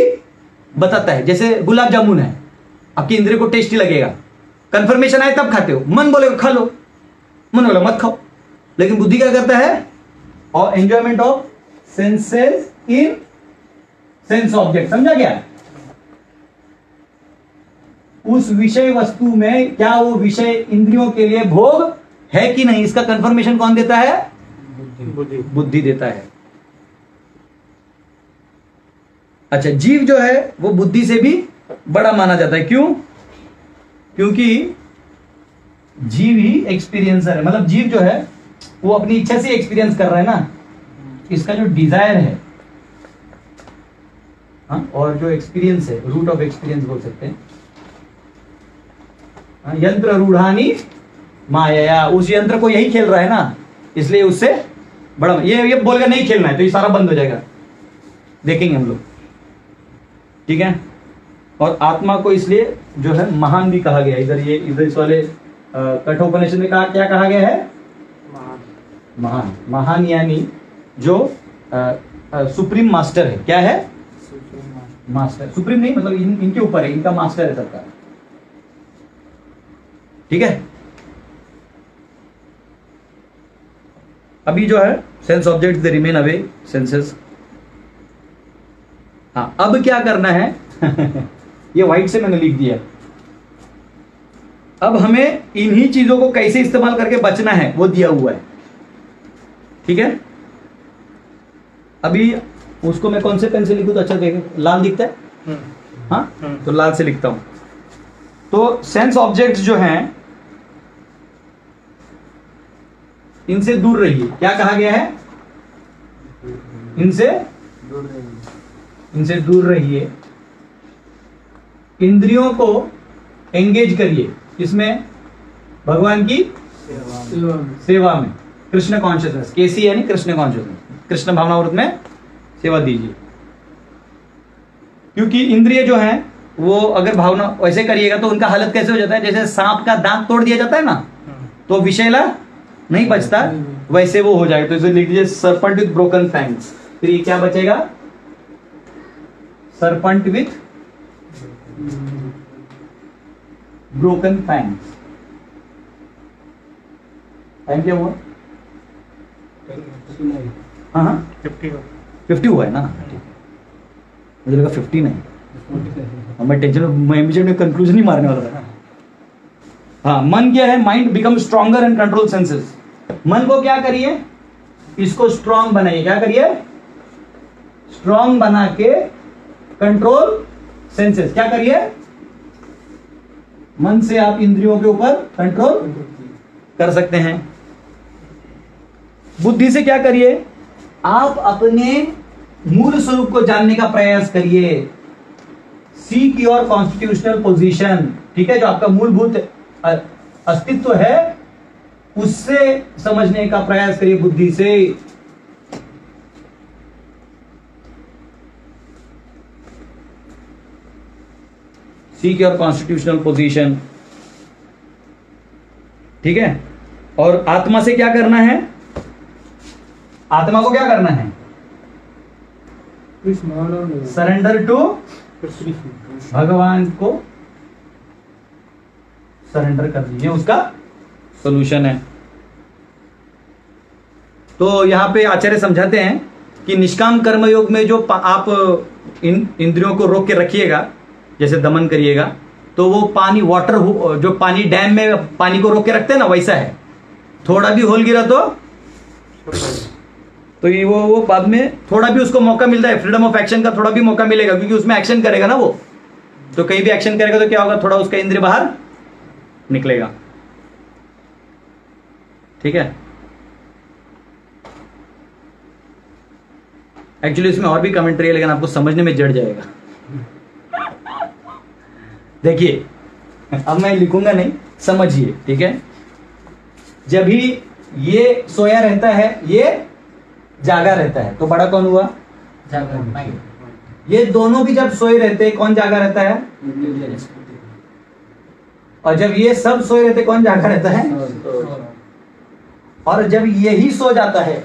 बताता है। जैसे गुलाब जामुन है, आपकी इंद्रिय को टेस्टी लगेगा, कंफर्मेशन आए तब खाते हो, मन बोलेगा खा लो, मन बोला मत खाओ, लेकिन बुद्धि क्या करता है? और enjoyment of senses in sense object. समझा क्या? उस विषय वस्तु में क्या वो विषय इंद्रियों के लिए भोग है कि नहीं, इसका कंफर्मेशन कौन देता है? बुद्धि देता है। अच्छा, जीव जो है वो बुद्धि से भी बड़ा माना जाता है। क्यों? क्योंकि जीव ही एक्सपीरियंसर है। मतलब जीव जो है वो अपनी इच्छा से एक्सपीरियंस कर रहा है ना, इसका जो डिजायर है, हाँ, और जो एक्सपीरियंस है, रूट ऑफ एक्सपीरियंस बोल सकते हैं। यंत्र रूढ़ानी माया, उस यंत्र को यही खेल रहा है ना, इसलिए उससे बड़ा। ये बोलकर नहीं खेलना है तो ये सारा बंद हो जाएगा, देखेंगे हम लोग, ठीक है? और आत्मा को इसलिए जो है महान भी कहा गया। इधर इस वाले कठोपनिषद में क्या कहा गया है? महान। महान यानी जो सुप्रीम मास्टर है। क्या है? मास्टर। सुप्रीम नहीं, मतलब इनके ऊपर है, इनका मास्टर है सबका, ठीक है? अभी जो है sense object they remain away senses. हाँ, अब क्या करना है? ये व्हाइट से मैंने लिख दिया। अब हमें इन्हीं चीजों को कैसे इस्तेमाल करके बचना है वो दिया हुआ है, ठीक है? अभी उसको मैं कौन से पेन से लिखूं तो अच्छा देखें? लाल दिखता है? हाँ, तो लाल से लिखता हूं। तो सेंस ऑब्जेक्ट्स जो हैं इनसे दूर रहिए। क्या कहा गया है? इनसे दूर रहिए। इंद्रियों को एंगेज करिए, इसमें भगवान की सेवा में, कृष्ण कॉन्शियसनेस, केसी यानी कृष्ण कॉन्शियसनेस, कृष्ण भावनामृत में सेवा दीजिए। क्योंकि इंद्रिय जो हैं वो अगर भावना वैसे करिएगा तो उनका हालत कैसे हो जाता है? जैसे सांप का दांत तोड़ दिया जाता है ना, तो विषैला नहीं बचता, वैसे वो हो जाएगा। तो इसे लिख दीजिए सर्पेंट विद ब्रोकन फैंग्स। फिर ये क्या बचेगा, serpent with broken fangs. Time क्या हुआ? हाँ हाँ 50 हुआ है ना, मुझे लगा 50 नहीं, मैं टेंशन में कंक्लूजन ही मारने वाला था। हाँ, मन क्या है, mind become stronger and control senses. मन को क्या करिए, इसको स्ट्रांग बनाइए, क्या करिए, स्ट्रांग बना के कंट्रोल सेंसेस। क्या करिए, मन से आप इंद्रियों के ऊपर कंट्रोल कर सकते हैं। बुद्धि से क्या करिए, आप अपने मूल स्वरूप को जानने का प्रयास करिए। सीक योर कॉन्स्टिट्यूशनल पोजीशन, ठीक है, जो आपका मूलभूत अस्तित्व है उससे समझने का प्रयास करिए बुद्धि से। सीक योर कॉन्स्टिट्यूशनल पोजीशन, ठीक है। और आत्मा से क्या करना है, आत्मा को क्या करना है, सरेंडर टू भगवान को सरेंडर कर दीजिए, उसका सॉल्यूशन है। तो यहां पे आचार्य समझाते हैं कि निष्काम कर्मयोग में जो आप इंद्रियों को रोक के रखिएगा, जैसे दमन करिएगा, तो वो पानी वाटर जो पानी डैम में पानी को रोक के रखते हैं ना, वैसा है। थोड़ा भी होल गिरा तो ये वो बाद में थोड़ा भी उसको मौका मिलता है, फ्रीडम ऑफ एक्शन का थोड़ा भी मौका मिलेगा, क्योंकि उसमें एक्शन करेगा ना वो, तो कहीं भी एक्शन करेगा तो क्या होगा, थोड़ा उसका इंद्रिय बाहर निकलेगा, ठीक है। एक्चुअली इसमें और भी कमेंट्री है, लेकिन आपको समझने में जड़ जाएगा। देखिए, अब मैं लिखूंगा नहीं, समझिए, ठीक है। जब ही ये सोया रहता है, ये जागा रहता है, तो बड़ा कौन हुआ, जागा। ये दोनों भी जब सोए रहते हैं, कौन जागा रहता है, और जब ये सब सोए रहते, कौन जागा रहता है, और जब यही सो जाता है,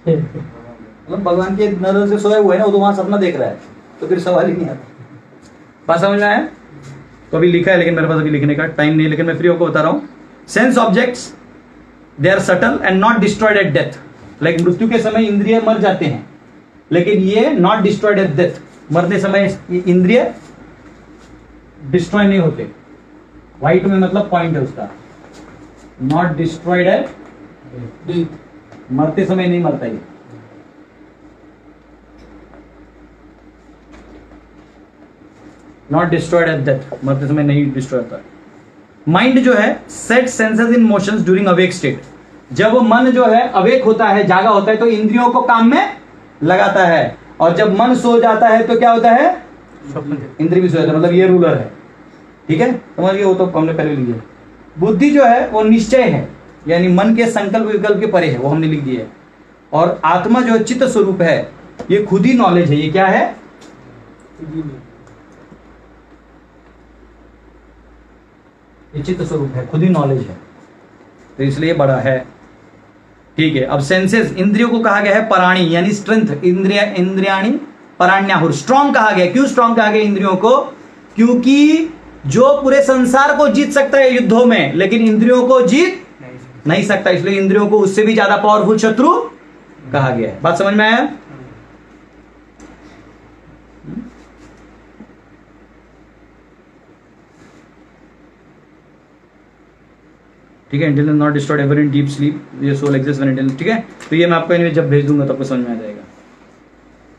मतलब भगवान के नजर से सोए हुए है ना, वो तो वहां सपना देख रहा है, तो फिर सवाल ही नहीं आता। बात समझ में आया? तो अभी लिखा है, लेकिन मेरे पास अभी लिखने का टाइम नहीं, लेकिन मैं फ्री होकर बता रहा हूं। Sense objects they are subtle and not destroyed at death. Like मृत्यु के समय इंद्रिय मर जाते हैं, लेकिन ये नॉट डिस्ट्रॉयड एट डेथ, मरते समय इंद्रिय डिस्ट्रॉय नहीं होते। व्हाइट में मतलब पॉइंट है उसका, नॉट डिस्ट्रॉयड एट डेथ, मरते समय नहीं मरता ये। नॉट डिस्ट्रॉयड एट डेथ, मरते समय नहीं डिस्ट्रॉय होता। माइंड जो है सेट सेंसेस इन मोशंस ड्यूरिंग अवेक स्टेट। जब मन जो है अवेक होता है, जागा होता है, तो इंद्रियों को काम में लगाता है, और जब मन सो जाता है तो क्या होता है, इंद्रिय भी सो जाता है, मतलब ये रूलर है, ठीक है, समझिए। वो तो हमने पहले लिया। बुद्धि जो है वो निश्चय है, यानी मन के संकल्प विकल्प के परे है, वो हमने लिख दिया है। और आत्मा जो चित्त स्वरूप है, ये खुद ही नॉलेज है। ये क्या है, ये चित्त स्वरूप है, खुद ही नॉलेज है, तो इसलिए बड़ा है, ठीक है। अब सेंसेस, इंद्रियों को कहा गया है पराणी, यानी स्ट्रेंथ। इंद्रियाणी पराण्याहुर, स्ट्रॉन्ग कहा गया। क्यों स्ट्रॉन्ग कहा गया इंद्रियों को, क्योंकि जो पूरे संसार को जीत सकता है युद्धों में, लेकिन इंद्रियों को जीत नहीं सकता, इसलिए इंद्रियों को उससे भी ज्यादा पावरफुल शत्रु कहा गया है। बात समझ में आया? ठीक है। Intelligence not destroyed ever in deep sleep, ये सोल एग्जिस्ट व्हेन इंटेलिजेंस, ठीक है। तो ये मैं आपको anyway जब भेज दूंगा तो आपको समझ में आ जाएगा।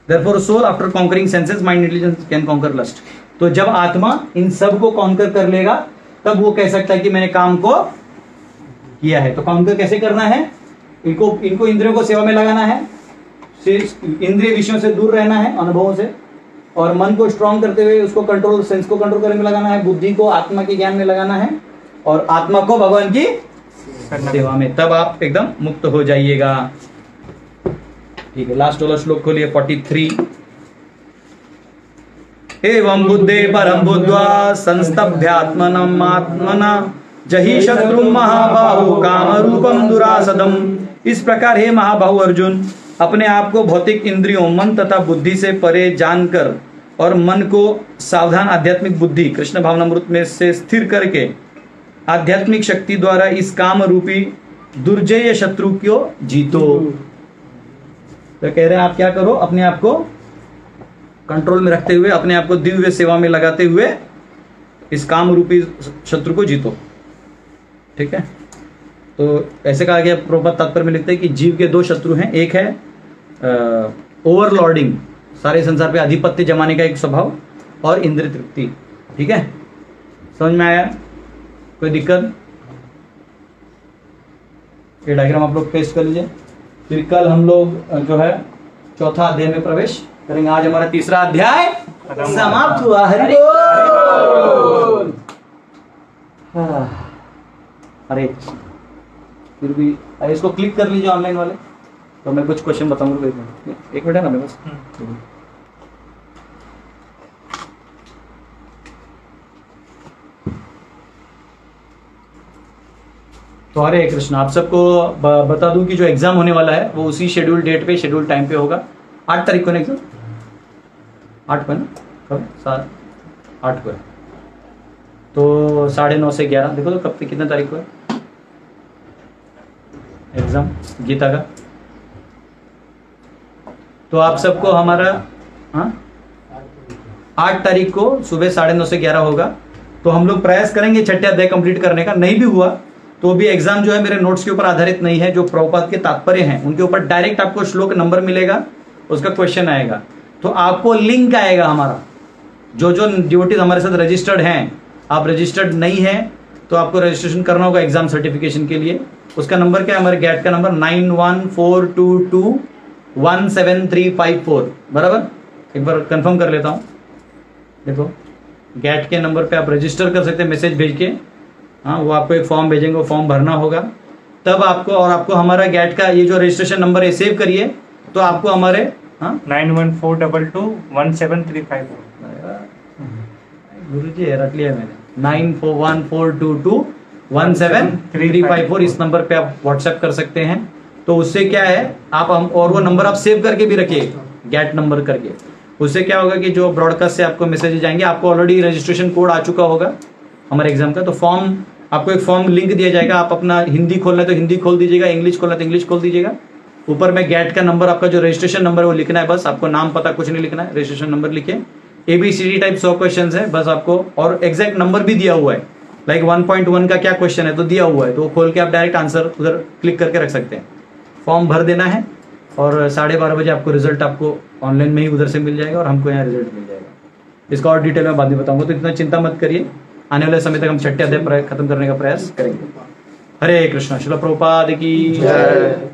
Therefore soul after conquering senses mind intelligence can conquer lust। तो जब आत्मा इन सब को कॉन्कर कर लेगा, तब वो कह सकता है कि मैंने काम को किया है। तो कॉन्कर कैसे करना है, इनको इंद्रियों को सेवा में लगाना है, इंद्रिय विषयों से दूर रहना है, अनुभवों से, और मन को स्ट्रॉन्ग करते हुए उसको कंट्रोल, सेंस को कंट्रोल करने में लगाना है, बुद्धि को आत्मा के ज्ञान में लगाना है, और आत्मा को भगवान की सेवा में, तब आप एकदम मुक्त हो जाइएगा। ठीक है, लास्ट वाला श्लोक खोलिए 43। एवं बुद्धे परम बुद्ध्वा संस्तभ्यात्मनम आत्मना जहि शत्रु महाबाहु काम रूपम दुरासदम। इस प्रकार हे महाबाहु अर्जुन, अपने आप को भौतिक इंद्रियों, मन तथा बुद्धि से परे जानकर और मन को सावधान आध्यात्मिक बुद्धि कृष्ण भावनामृत में से स्थिर करके आध्यात्मिक शक्ति द्वारा इस काम रूपी दुर्जय शत्रु को जीतो। तो कह रहे हैं आप क्या करो, अपने आप को कंट्रोल में रखते हुए, अपने आप को दिव्य सेवा में लगाते हुए इस काम रूपी शत्रु को जीतो। ठीक है, तो ऐसे कहा गया, प्रभुपाद तात्पर्य में लिखते हैं कि जीव के दो शत्रु हैं। एक है ओवरलॉर्डिंग, सारे संसार पे आधिपत्य जमाने का एक स्वभाव, और इंद्रिय तृप्ति। ठीक है, समझ में आया? कोई दिक्कत? ये डायग्राम आप लोग पेस्ट कर लीजिए। फिर कल हम लोग जो है चौथा अध्याय में प्रवेश करेंगे। आज हमारा तीसरा अध्याय समाप्त हुआ। हरि बोल। अरे फिर भी इसको क्लिक कर लीजिए ऑनलाइन वाले, तो मैं कुछ क्वेश्चन बताऊंगा। एक मिनट है ना मेरे पास। तो हरे कृष्ण, आप सबको बता दूं कि जो एग्जाम होने वाला है वो उसी शेड्यूल डेट पे, शेड्यूल टाइम पे होगा। 8 तारीख को ना एग्जाम, 8 को है ना, कब? 8 को है। तो 9:30 से 11, देखो तो कब से कितने तारीख को है एग्जाम गीता का। तो आप सबको हमारा 8 तारीख को सुबह 9:30 से 11 होगा। तो हम लोग प्रयास करेंगे छठे अध्याय कंप्लीट करने का। नहीं भी हुआ तो भी एग्जाम जो है मेरे नोट्स के ऊपर आधारित नहीं है, जो प्रभुपाद के तात्पर्य हैं उनके ऊपर डायरेक्ट आपको श्लोक नंबर मिलेगा, उसका क्वेश्चन आएगा। तो आपको लिंक आएगा हमारा, जो जो डिवोटीज हमारे साथ रजिस्टर्ड हैं, आप रजिस्टर्ड नहीं हैं तो आपको रजिस्ट्रेशन करना होगा एग्जाम सर्टिफिकेशन के लिए। उसका नंबर क्या है, हमारे गैट का नंबर 9142217354, बराबर। एक बार कंफर्म कर लेता हूं, देखो गैट के नंबर पे आप रजिस्टर कर सकते हैं मैसेज भेज के। हाँ, वो आपको एक फॉर्म भेजेंगे, वो फॉर्म भरना होगा तब आपको, और आपको हमारा गैट का ये जो रजिस्ट्रेशन नंबर है सेव करिए, तो आपको हमारे 9142217354। गुरु जी रख लिया मैंने, 941422175354। इस नंबर पे आप व्हाट्सएप कर सकते हैं। तो उससे क्या है, आप हम और वो नंबर आप सेव करके भी रखिए, गैट नंबर करके। उससे क्या होगा कि जो ब्रॉडकास्ट से आपको मैसेज जाएंगे, आपको ऑलरेडी रजिस्ट्रेशन कोड आ चुका होगा हमारे एग्जाम का। तो फॉर्म, आपको एक फॉर्म लिंक दिया जाएगा, आप अपना हिंदी खोलना है तो हिंदी खोल दीजिएगा, इंग्लिश खोलना है तो इंग्लिश खोल दीजिएगा। ऊपर में गैट का नंबर, आपका जो रजिस्ट्रेशन नंबर है वो लिखना है, बस आपको नाम पता कुछ नहीं लिखना है, रजिस्ट्रेशन नंबर लिखे। ABCD टाइप 100 क्वेश्चन है बस आपको, और एग्जैक्ट नंबर भी दिया हुआ है, लाइक 1.1 का क्या क्वेश्चन है तो दिया हुआ है, तो वो खोल के आप डायरेक्ट आंसर उधर क्लिक करके रख सकते हैं। फॉर्म भर देना है और 12:30 बजे आपको रिजल्ट आपको ऑनलाइन में ही उधर से मिल जाएगा और हमको यहाँ रिजल्ट मिल जाएगा। इसका और डिटेल में बाद में बताऊंगा, तो इतना चिंता मत करिए। आने वाले समय तक हम छठे अध्याय खत्म करने का प्रयास करेंगे। हरे कृष्णा। श्रील प्रभुपाद की जय।